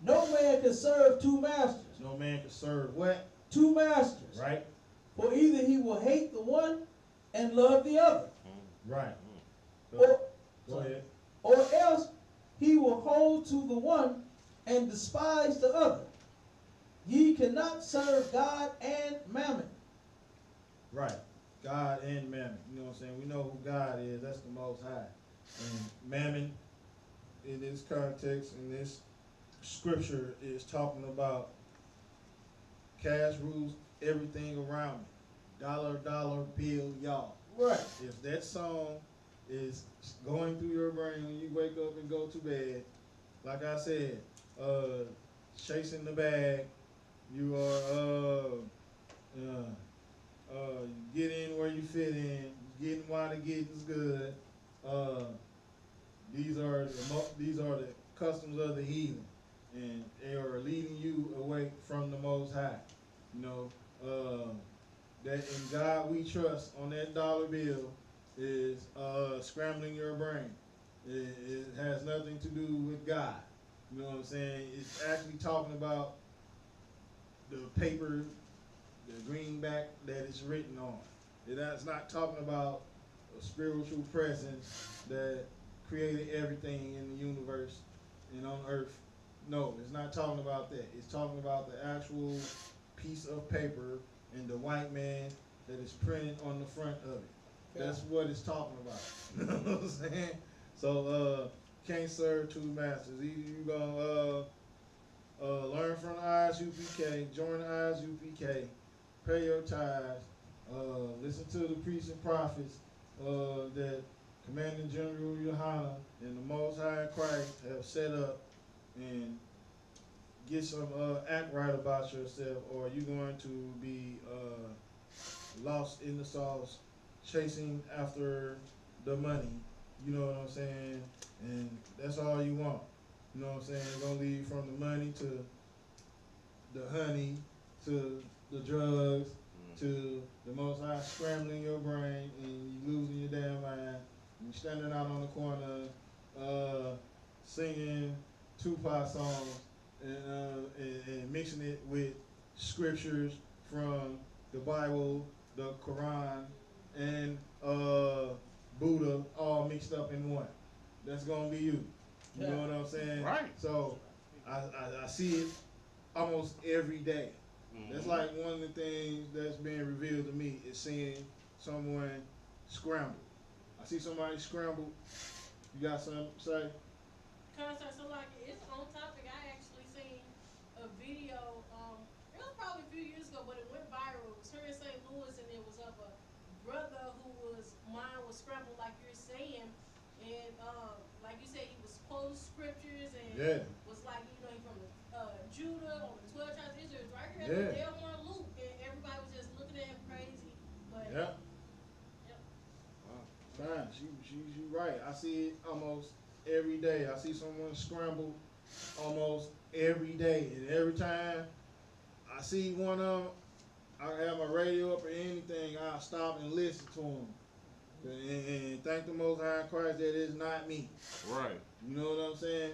No man can serve two masters. No man can serve what? Two masters. Right. For either he will hate the one and love the other. Right. Or, Go ahead. Or else he will hold to the one and despise the other. Ye cannot serve God and mammon. Right. God and mammon. You know what I'm saying? We know who God is. That's the Most High. And mammon, in this context, in this scripture, is talking about cash rules everything around me. Dollar bill, y'all. Right. If that song is going through your brain when you wake up and go to bed, like I said, chasing the bag, you are get in where you fit in, getting while the getting's good. These are the customs of the heathen, and they are leading you away from the Most High. You know, that in God we trust on that dollar bill is scrambling your brain. It has nothing to do with God. You know what I'm saying? It's actually talking about the paper, the greenback that it's written on. It's not talking about a spiritual presence that created everything in the universe and on earth. No, it's not talking about that. It's talking about the actual piece of paper and the white man that is printed on the front of it. That's what it's talking about. You know what I'm saying? So, can't serve two masters. Either you gonna learn from the Isupk, join the Isupk, pay your tithes, listen to the priests and prophets that Commanding General Yohana and the Most High Christ have set up, and get some act right about yourself, or you're going to be lost in the sauce, chasing after the money. You know what I'm saying? And that's all you want. You know what I'm saying? It's gonna lead from the money to the honey to the drugs to the Most High scrambling your brain and you losing your damn mind. You standing out on the corner singing Tupac songs and mixing it with scriptures from the Bible, the Quran, and Buddha all mixed up in one. That's gonna be you. You know what I'm saying? Right. So I see it almost every day. That's like one of the things that's being revealed to me is seeing someone scramble. I see somebody scramble. You got something to say? Concert, so like it's on topic. I actually seen a video. It was probably a few years ago, but it went viral. It was here in St. Louis, and it was of a brother who mind was scrambled, like you're saying, and like you said, he was quoting scriptures and was like, you know, he from Judah on the 12 tribes of Israel, right here at the Delmar Loop, and everybody was just looking at him crazy. But Fine, she right. I see it almost every day. I see someone scramble almost every day, and every time I see one of them, I have my radio up or anything, I'll stop and listen to them. And thank the Most High Christ that it's not me. Right. You know what I'm saying?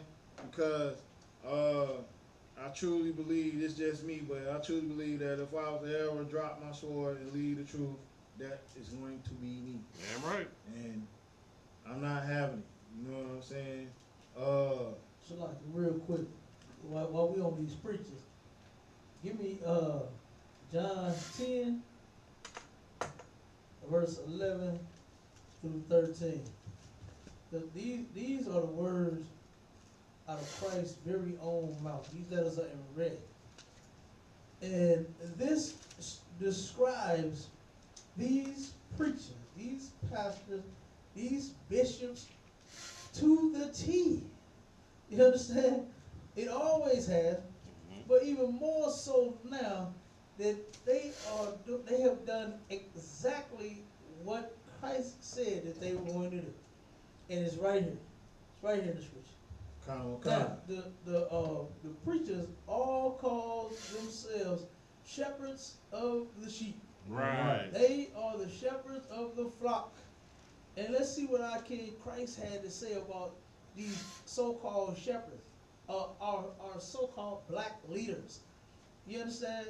Because I truly believe, it's just me, but I truly believe that if I was to ever drop my sword and lead the truth, that is going to be me. Damn right. And I'm not having it. You know what I'm saying? So like real quick, while we on these preachers, give me John 10, verse 11 through 13. These are the words out of Christ's very own mouth. These letters are in red. And this describes these preachers, these pastors, these bishops to the T. You understand? It always has, but even more so now that they have done exactly what Christ said that they were going to do. And it's right here. It's right here in the scripture. Now, the preachers all call themselves shepherds of the sheep. Right. They are the shepherds of the flock. And let's see what our King Christ had to say about these so-called shepherds, our so-called black leaders. You understand?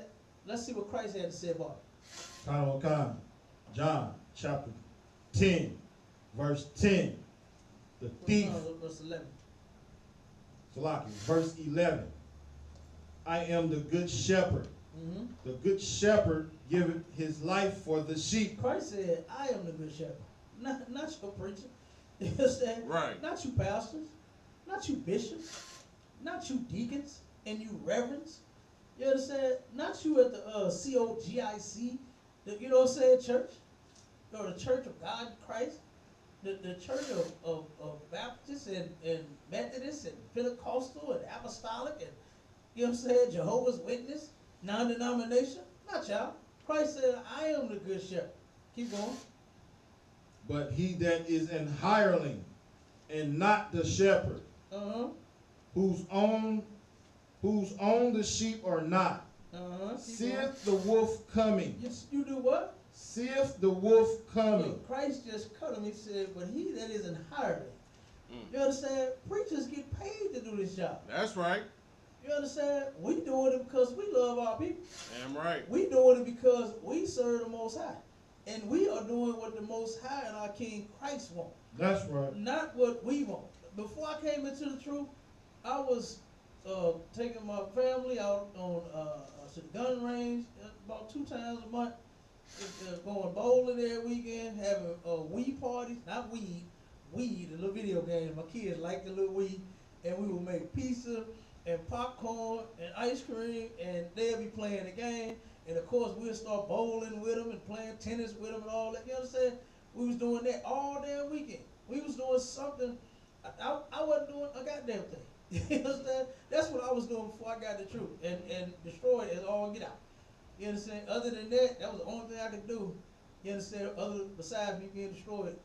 Let's see what Christ had to say about it. John chapter 10, verse 10. The thief. Verse 11. Salaki, verse 11. I am the good shepherd. Mm-hmm. The good shepherd giveth his life for the sheep. Christ said, I am the good shepherd. Not your preacher. You understand? Right. Not you pastors. Not you bishops. Not you deacons and you reverends. You understand? Not you at the COGIC, you know what I'm saying, church? Or the Church of God in Christ. The church of Baptists and Methodists and Pentecostal and Apostolic and, you know what I'm saying, Jehovah's Witness, non-denomination. Not y'all. Christ said, I am the good shepherd. Keep going. But he that is an hireling and not the shepherd, whose own the sheep or not. Seeth the wolf coming. You do what? Seeth the wolf coming. Look, Christ just cut him. He said, but he that is an hireling. You understand? Preachers get paid to do this job. That's right. You understand? We doing it because we love our people. Damn right. We doing it because we serve the Most High. And we are doing what the Most High and our King Christ want. That's right. Not what we want. Before I came into the truth, I was taking my family out on to the gun range about 2 times a month, going bowling every weekend, having weed parties, not weed, the little video game. My kids like the little weed, and we would make pizza and popcorn and ice cream, and they'll be playing the game. And of course, we'll start bowling with them and playing tennis with them and all that. You understand? We was doing that all damn weekend. We was doing something. I wasn't doing a goddamn thing. You understand? That's what I was doing before I got the truth and destroyed it all get out. You understand? Other than that, that was the only thing I could do. You understand? Besides me being destroyed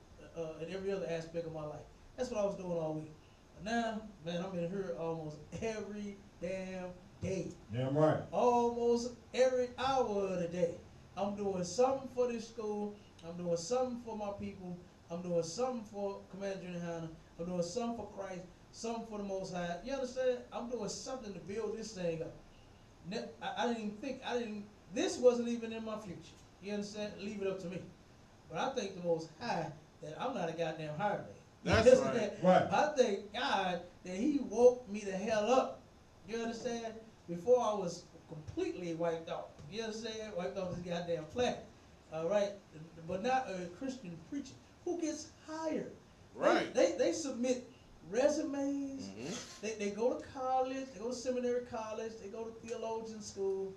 in every other aspect of my life. That's what I was doing all week. But now, man, I'm in here almost every damn day. Damn right. Almost every hour of the day. I'm doing something for this school. I'm doing something for my people. I'm doing something for Commander Junior Hanna. I'm doing something for Christ. Something for the Most High. You understand? I'm doing something to build this thing up. I didn't even think, this wasn't even in my future. You understand? Leave it up to me. But I thank the Most High that I'm not a goddamn hireling. That's right. Right. I thank God that He woke me the hell up. You understand? Before I was completely wiped out. You understand? Wiped off this goddamn planet. All right? But not a Christian preacher. Who gets hired? Right. They submit resumes. They go to college. They go to seminary college. They go to theologian school.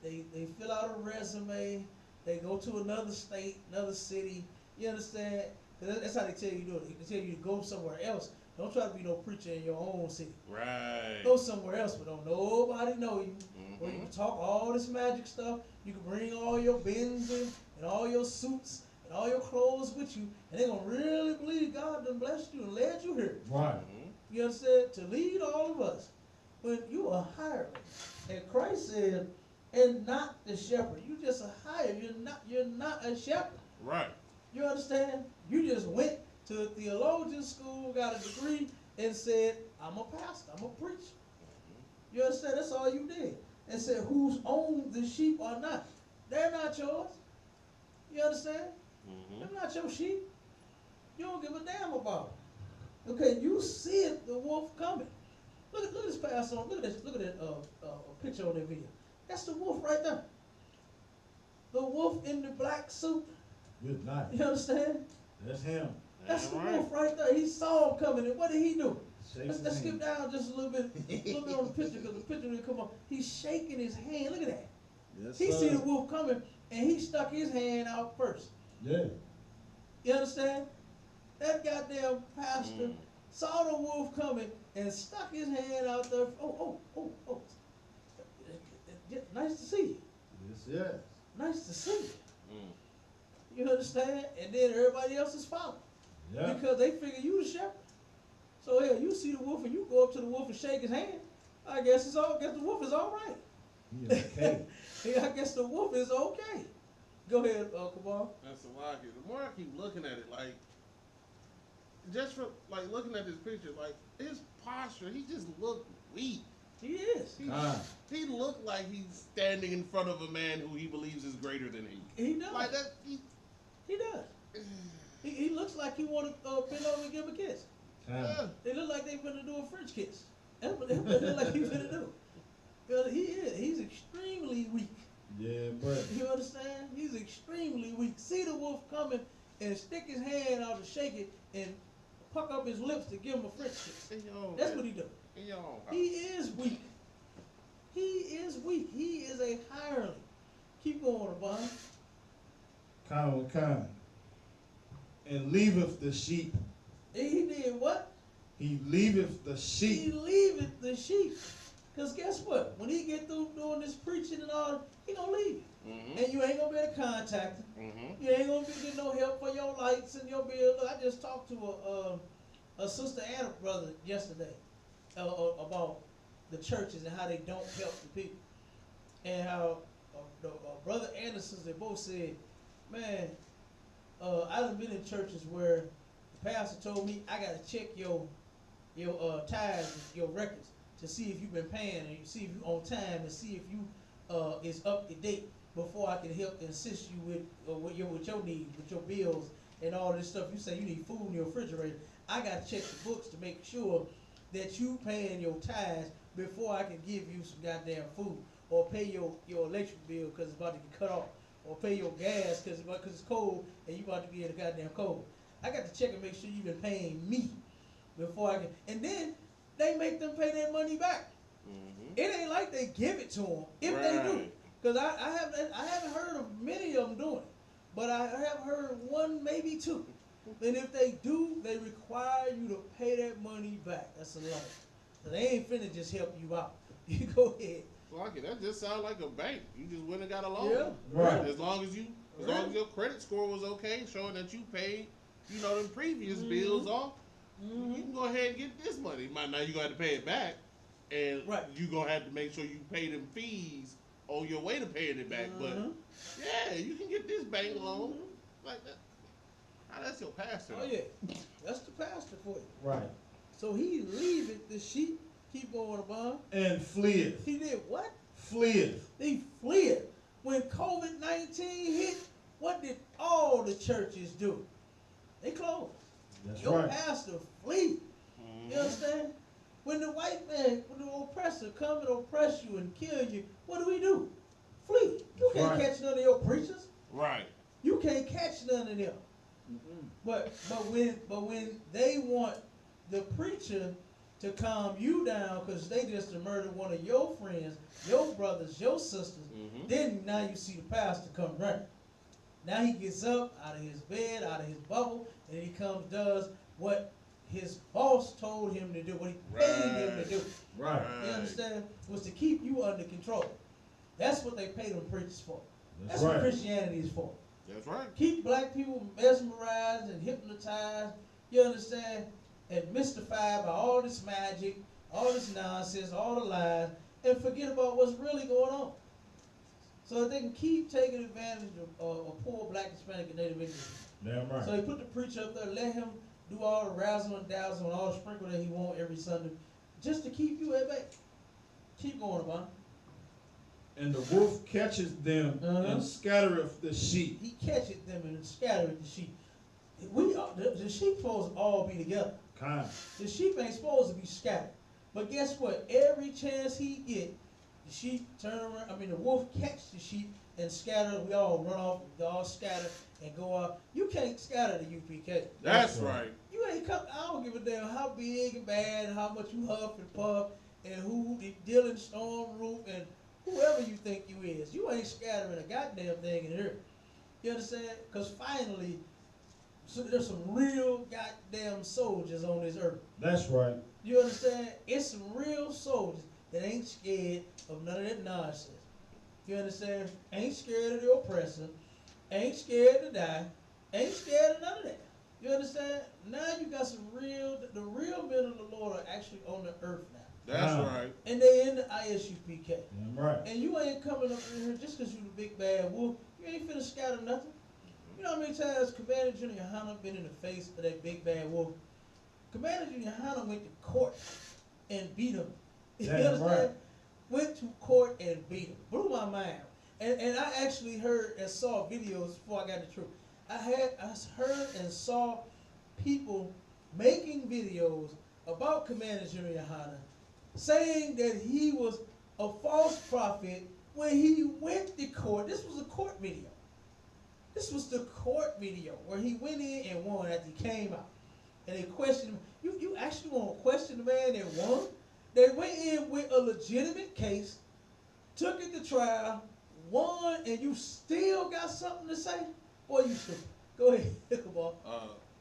They fill out a resume. They go to another state, another city. You understand? That's how they tell you to do it. They tell you to go somewhere else. Don't try to be no preacher in your own city. Right. Go somewhere else, but don't nobody know you. Where you can talk all this magic stuff. You can bring all your bins in and all your suits and all your clothes with you, and they're gonna really believe God done blessed you and led you here. Right. You understand? To lead all of us. But you are hired. And Christ said, and not the shepherd. You just a hired. You're not a shepherd. Right. You understand? You just went to a theologian school, got a degree, and said, I'm a pastor, I'm a preacher. You understand? That's all you did. And said, whose own the sheep are not. They're not yours. You understand? They're not your sheep. You don't give a damn about them. Okay, you see it, the wolf coming. Look at this pass on. Look at this. Look at that picture on that video. That's the wolf right there. The wolf in the black suit. Good night. You understand? That's him. That's the wolf right there. He saw him coming, and what did he do? Let's skip down just a little bit on the picture, because the picture didn't come on. He's shaking his hand. Look at that. Yes, He see the wolf coming, and he stuck his hand out first. Yeah. You understand? That goddamn pastor saw the wolf coming and stuck his hand out there. Oh. Nice to see you. Yes. Nice to see you. You understand? And then everybody else is following. Yeah. Because they figure you the shepherd. So yeah, you see the wolf and you go up to the wolf and shake his hand. I guess the wolf is all right. He okay. Yeah, I guess the wolf is okay. Go ahead, Kamal. That's a lot. The more I keep looking at it, like, just for like looking at this picture, like his posture, he just looked weak. He is. He looked like he's standing in front of a man who he believes is greater than he. He does. Like that. He does. He looks like he want to bend over and give him a kiss. Yeah. They look like they finna do a French kiss. That's what they look like he finna do. Because he is. He's extremely weak. Yeah, but You understand? He's extremely weak. See the wolf coming and stick his hand out to shake it and puck up his lips to give him a French kiss. That's what he do. He is weak. He is weak. He is a hireling. Keep going, Abon. kind. And leaveth the sheep. He did what? He leaveth the sheep. He leaveth the sheep. Because guess what? When he get through doing this preaching and all, he gonna leave you. And you ain't gonna be able to contact him. You ain't gonna be getting no help for your lights and your bill. Look, I just talked to a sister and a brother yesterday. about the churches and how they don't help the people, and how Brother Anderson, they both said, man, I done been in churches where the pastor told me I gotta check your tithes, your records, to see if you've been paying and see if you on time and see if you is up to date before I can help and assist you with your needs, with your bills and all this stuff. You say you need food in your refrigerator. I gotta check the books to make sure that you paying your tithes before I can give you some goddamn food, or pay your electric bill because it's about to get cut off, or pay your gas because it's cold and you about to be in the goddamn cold. I got to check and make sure you've been paying me before I can, and then they make them pay their money back. Mm-hmm. It ain't like they give it to them if they do, because I haven't heard of many of them doing it, but I have heard one, maybe two. And if they do, they require you to pay that money back. That's a loan. So they ain't finna just help you out. You go ahead. Like it, that just sounds like a bank. You just went and got a loan. Yeah. Right. As long as your credit score was okay, showing that you paid, them previous bills off, you can go ahead and get this money. Now you're gonna have to pay it back, and you're gonna have to make sure you pay them fees on your way to paying it back. But yeah, you can get this bank loan like that. That's your pastor. Oh yeah, that's the pastor for you. Right. So he leaveth the sheep, keep going about, and fleeth. He did what? Fleeth. He fled. When COVID-19 hit, what did all the churches do? They closed. That's your right. pastor flee. You understand? When the white man, when the oppressor come and oppress you and kill you, what do? Flee. You can't catch none of your preachers. Right. You can't catch none of them. Mm-hmm. But when they want the preacher to calm you down because they just murdered one of your friends, your brothers, your sisters, then now you see the pastor come running. Now he gets up out of his bed, out of his bubble, and he comes, does what his boss told him to do, what he paid him to do. Right. You understand? Was to keep you under control. That's what they pay them preachers for. That's right. what Christianity is for. That's right. Keep black people mesmerized and hypnotized, you understand, and mystified by all this magic, all this nonsense, all the lies, and forget about what's really going on. So that they can keep taking advantage of poor black, Hispanic, and Native Indians. Damn right. So he put the preacher up there, let him do all the razzle and dazzle and all the sprinkle that he want every Sunday, just to keep you at bay. Keep going, man. And the wolf catches them and scattereth the sheep. He catches them and scattereth the sheep. The sheep supposed to all be together. Kind. The sheep ain't supposed to be scattered. But guess what? Every chance he get, the sheep turn around. The wolf catch the sheep and scatter. We all run off. We all scatter and go out. You can't scatter the UPK. That's right. You ain't come. I don't give a damn how big and bad and how much you huff and puff and who the Dylan Storm Roof and whoever you think you is. You ain't scattering a goddamn thing in here. You understand? Because finally, so there's some real goddamn soldiers on this earth. That's right. You understand? It's some real soldiers that ain't scared of none of that nonsense. You understand? Ain't scared of the oppressor. Ain't scared to die. Ain't scared of none of that. You understand? Now you got the real men of the Lord are actually on the earth now. That's right. And they in the Isupk. Damn right. And you ain't coming up in here just because you the big bad wolf. You ain't finna scatter nothing. You know how many times Commander Junior Hanna been in the face of that big bad wolf? Commander Junior Hanna went to court and beat him. You understand? Right. Went to court and beat him. Blew my mind. And I actually heard and saw videos before I got the truth. I heard and saw people making videos about Commander Junior Hanna saying that he was a false prophet when he went to court. This was a court video. This was the court video where he went in and won after he came out. And they questioned him. You actually want to question the man that won? They went in with a legitimate case, took it to trial, won, and you still got something to say? Boy, you stupid. Go ahead, Ichabod.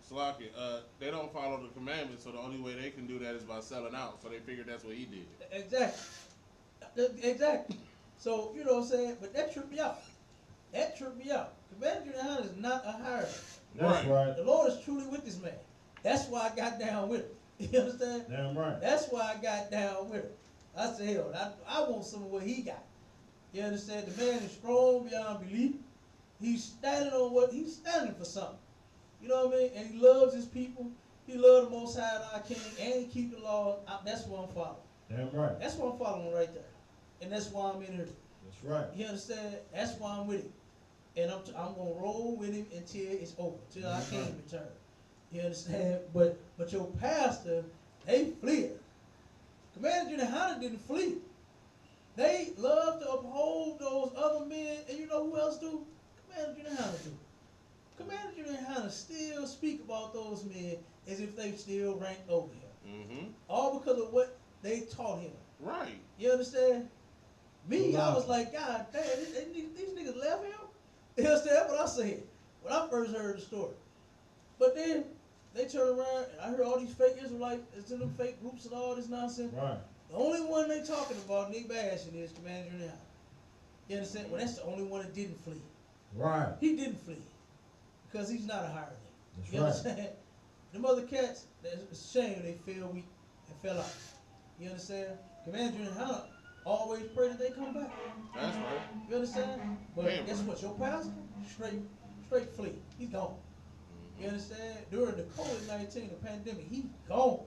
Slaki, they don't follow the commandments, so the only way they can do that is by selling out. So they figured that's what he did. Exactly. So, you know what I'm saying? But that tripped me out. Commander Junior Hanna is not a hireling. That's right. The Lord is truly with this man. That's why I got down with him. You understand? Damn right. That's why I got down with it. I said, hell, I want some of what he got. You understand? The man is strong beyond belief. He's standing on what he's standing for something. You know what I mean? And he loves his people. He loves the Most High our King, and he keep the law. That's what I'm following. Damn right. That's what I'm following right there, and that's why I'm in here. That's right. You understand? That's why I'm with him, and I'm gonna roll with him until it's over, till I can return. You understand? But your pastor, they fled. Commander Junior Hunter didn't flee. They love to uphold those other men, and you know who else do? Commander Junior Hunter do. Commander Junior Hunter still speak about those men as if they still ranked over him. Mm-hmm. All because of what they taught him. Right. You understand? Me, I was like, God damn, these niggas left him? You understand? That's what I said when I first heard the story. But then they turned around and I heard all these fake Israelites, it's in them fake groups and all this nonsense. Right. The only one they talking about and they bashing is Commander Junior Hunter. You understand? Well, that's the only one that didn't flee. Right. He didn't flee because he's not a hireling. That's You right. understand? Them other cats, it's a shame they fell weak and fell out. You understand? Commander Junior Hunter always pray that they come back. That's right. You understand? But Damn. guess what? Your pastor, straight flee. He's gone. You understand? During the COVID-19, the pandemic, he gone.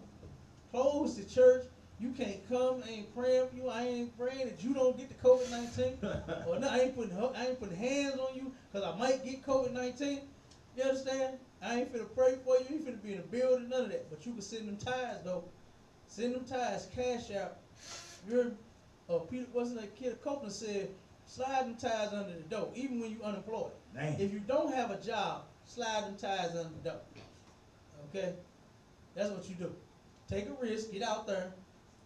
Closed the church. You can't come. I ain't praying for you. I ain't praying that you don't get the COVID-19. Or no, I ain't putting hands on you because I might get COVID-19. You understand? I ain't finna pray for you. You ain't finna be in the building, none of that. But you can send them tithes though. Send them tithes, cash out. You're Peter, wasn't that kid Copeland said, slide them tithes under the door, even when you're unemployed. Damn. If you don't have a job, slide them tithes under the door. Okay? That's what you do. Take a risk, get out there,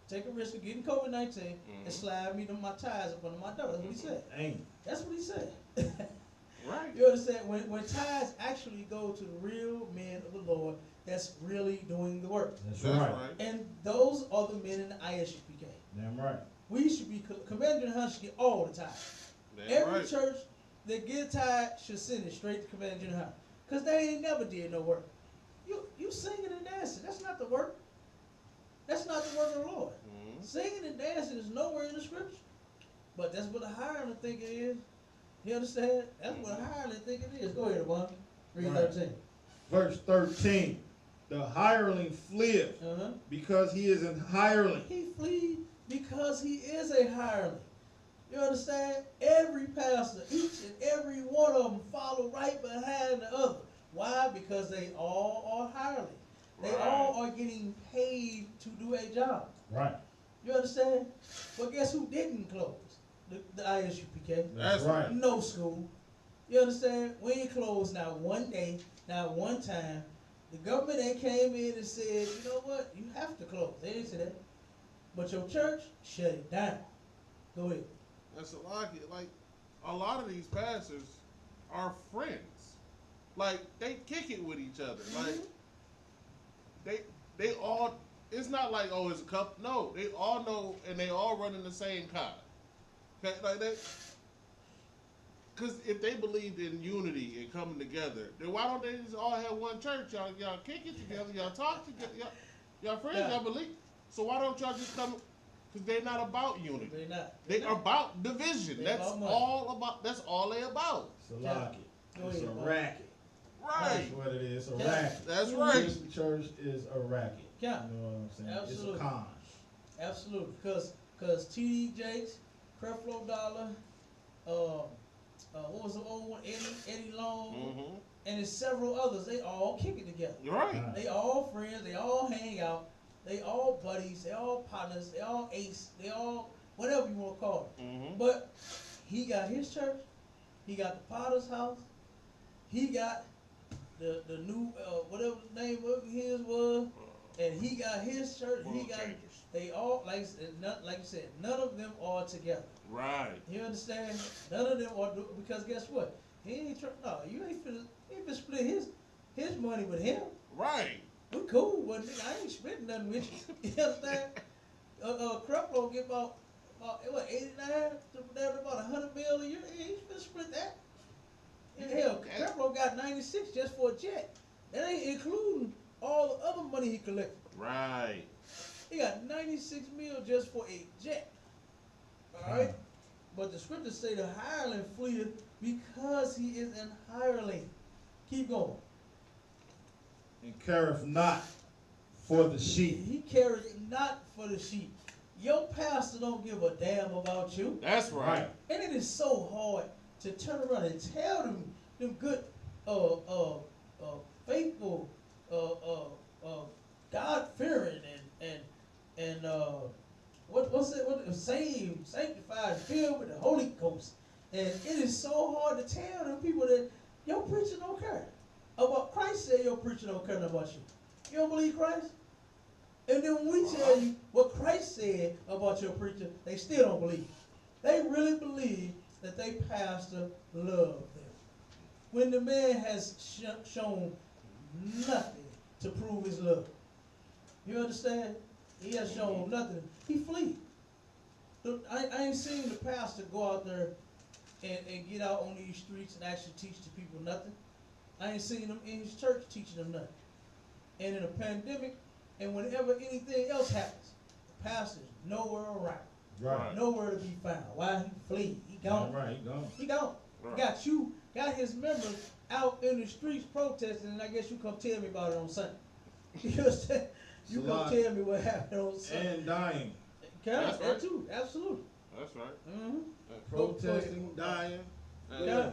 take a risk of getting COVID-19, and slide me my tithes up under my door. That's what he said. Damn. That's what he said. Right. You understand? When tithes actually go to the real men of the Lord, that's really doing the work. That's That's right. right. And those are the men in the Isupk. Damn right. We should be, Commander Hunt should get all the tithes. Damn Every right. church that get a tithe should send it straight to Commander Hunt. Because they ain't never did no work. You singing and dancing, that's not the work. That's not the work of the Lord. Mm-hmm. Singing and dancing is nowhere in the scripture. But that's what a hireling think it is. You understand? That's what a hireling think it is. Go ahead, one. Read Right. 13. Verse 13. The hireling fleeth Uh-huh. because he is an hireling. He fleed because he is a hireling. You understand? Every pastor, each and every one of them follow right behind the other. Why? Because they all are hireling. They Right. all are getting paid to do a job. Right. You understand? Well, guess who didn't close? The ISUPK. That's right. No school. You understand? We ain't closed not one day, not one time. The government ain't came in and said, you know what, you have to close. They didn't say that. But your church shut it down. Go ahead. That's a lot. Like a lot of these pastors are friends. Like they kick it with each other. Like they all. It's not like oh it's a couple. No, they all know and they all running the same kind. Okay, like that. Because if they believed in unity and coming together, then why don't they just all have one church? Y'all kick it together. Y'all talk together. Y'all friends. Yeah. Y'all believe. So why don't y'all just come? Because they're not about unity. They're not. They are about division. They That's about money. all about. That's all they about. It's a racket. Go It's ahead, a Bob. racket. Right. That's what it is. It's a Yeah. racket. That's You right. This church is a racket. Yeah. You know what I'm saying? Absolutely. It's a con. Absolutely. Because T.D. Jakes, Creflo Dollar, what was the old one? Eddie Long, Mm-hmm. and there's several others. They all kick it together. Right. They all friends. They all hang out. They all buddies. They all partners. They all ace. They all whatever you want to call it. Mm-hmm. But he got his church. He got the Potter's house. He got the new whatever the name of his was, and he got his church. He got they all like you said. None of them are together. Right. You understand? None of them are because guess what? He ain't no. You ain't finna split his money with him. Right. We cool, but nigga, I ain't splitting nothing with you. You understand? Creflo get about what 89 to down to about 100 mil a year. He ain't finna split that. And hell, Creflo got 96 just for a jet. That ain't including all the other money he collected. Right. He got 96 mil just for a jet. All right. But the scriptures say the hireling fleeth because he is an hireling. Keep going. And careth not for the sheep. He careth not for the sheep. Your pastor don't give a damn about you. That's right. And it is so hard to turn around and tell them good, faithful, God-fearing and what's it? Saved, sanctified, filled with the Holy Ghost. And it is so hard to tell them people that your preacher don't care about Christ. Said your preacher don't care about you. You don't believe Christ? And then when we tell you what Christ said about your preacher, they still don't believe. They really believe that they pastor love them. When the man has shown nothing to prove his love. You understand? He has shown nothing. He flee. I ain't seen the pastor go out there and get out on these streets and actually teach the people nothing. I ain't seen him in his church teaching them nothing. And in a pandemic, and whenever anything else happens, the pastor's nowhere around. Right. Nowhere to be found. Why he flee? He gone. Right, he gone. He gone. Right. Got his members out in the streets protesting, and I guess you come tell me about it on Sunday. You understand? You come tell me what happened on Sunday. And dying. That's That right. too. Absolutely. That's right. Mm-hmm. Protesting, dying. Yeah.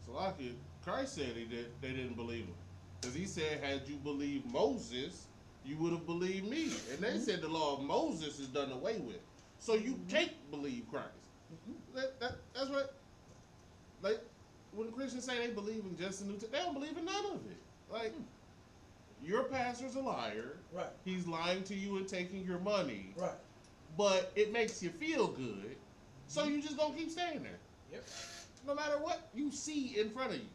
Salaki, Christ said they didn't believe him. Because he said, had you believed Moses, you would have believed me. And they said the law of Moses is done away with. So you can't believe Christ. That's what, like, when Christians say they believe in just the New Testament, they don't believe in none of it. Like, your pastor's a liar. Right. He's lying to you and taking your money. Right. But it makes you feel good. So you just gonna keep staying there. Yep. No matter what you see in front of you.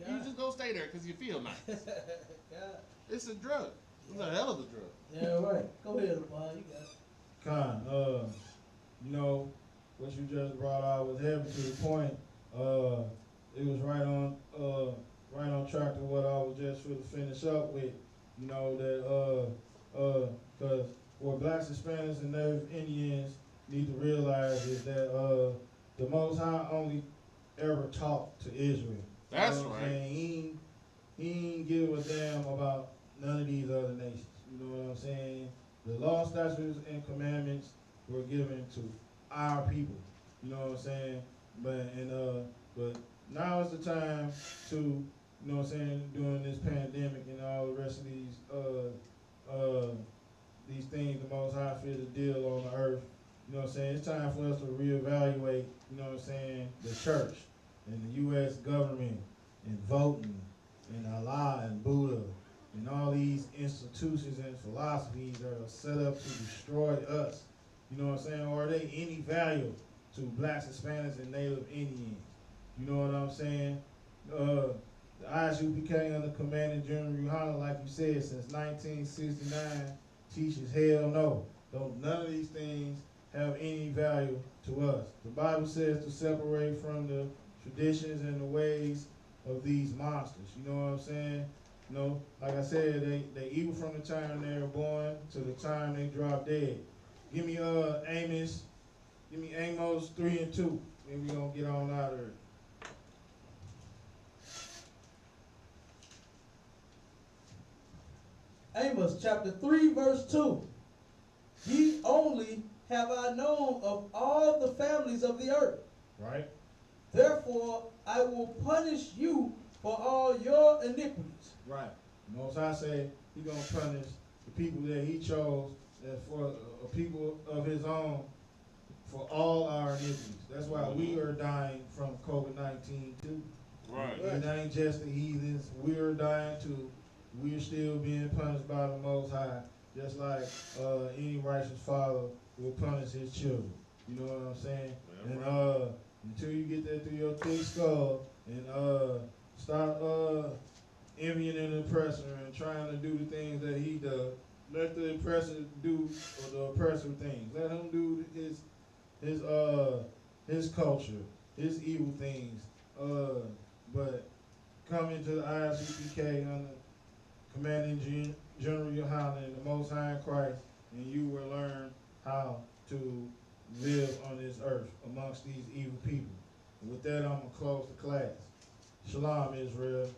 God. You just go stay there because you feel nice. God. It's a drug. It's a hell of a drug. Yeah, right. Go ahead, LeBron. You got it. Con, you know, what you just brought out was heavy to the point. It was right on track to what I was just for to finish up with. You know, that, because what blacks, Hispanics, and Native Indians need to realize is that, the Most High only ever talked to Israel. That's you know what I'm right. saying? He ain't give a damn about none of these other nations. You know what I'm saying? The law, statutes, and commandments were given to our people. You know what I'm saying? But now is the time to, you know what I'm saying, during this pandemic and all the rest of these things the Most High fit to deal on the earth. You know what I'm saying? It's time for us to reevaluate, you know what I'm saying, the church and the U.S. government and voting and Allah and Buddha and all these institutions and philosophies that are set up to destroy us. You know what I'm saying? Or are they any value to blacks, Hispanics, and Native Indians? You know what I'm saying? The Isupk-Class under Commanding General Yohana, like you said, since 1969, teaches hell no. None of these things have any value to us. The Bible says to separate from the traditions and the ways of these monsters. You know what I'm saying? You know, like I said, they evil from the time they were born to the time they drop dead. Give me Amos 3 and 2. Then we gonna get on out of it. Amos chapter 3, verse 2. Ye only have I known of all the families of the earth. Right? Therefore, I will punish you for all your iniquities. Right. Most High say he gonna punish the people that he chose as for a people of his own for all our iniquities. That's why we are dying from COVID-19 too. Right. It ain't just the heathens. We're dying too. We're still being punished by the Most High, just like any righteous father will punish his children. You know what I'm saying? Yeah, And right. until you get that through your thick skull and stop envying an oppressor and trying to do the things that he does, let the oppressor do the oppressive things. Let him do his culture, his evil things. But come into the Isupk under Commanding General Yohanan and the Most High in Christ, and you will learn how to live on this earth amongst these evil people. And with that, I'm going to close the class. Shalom, Israel.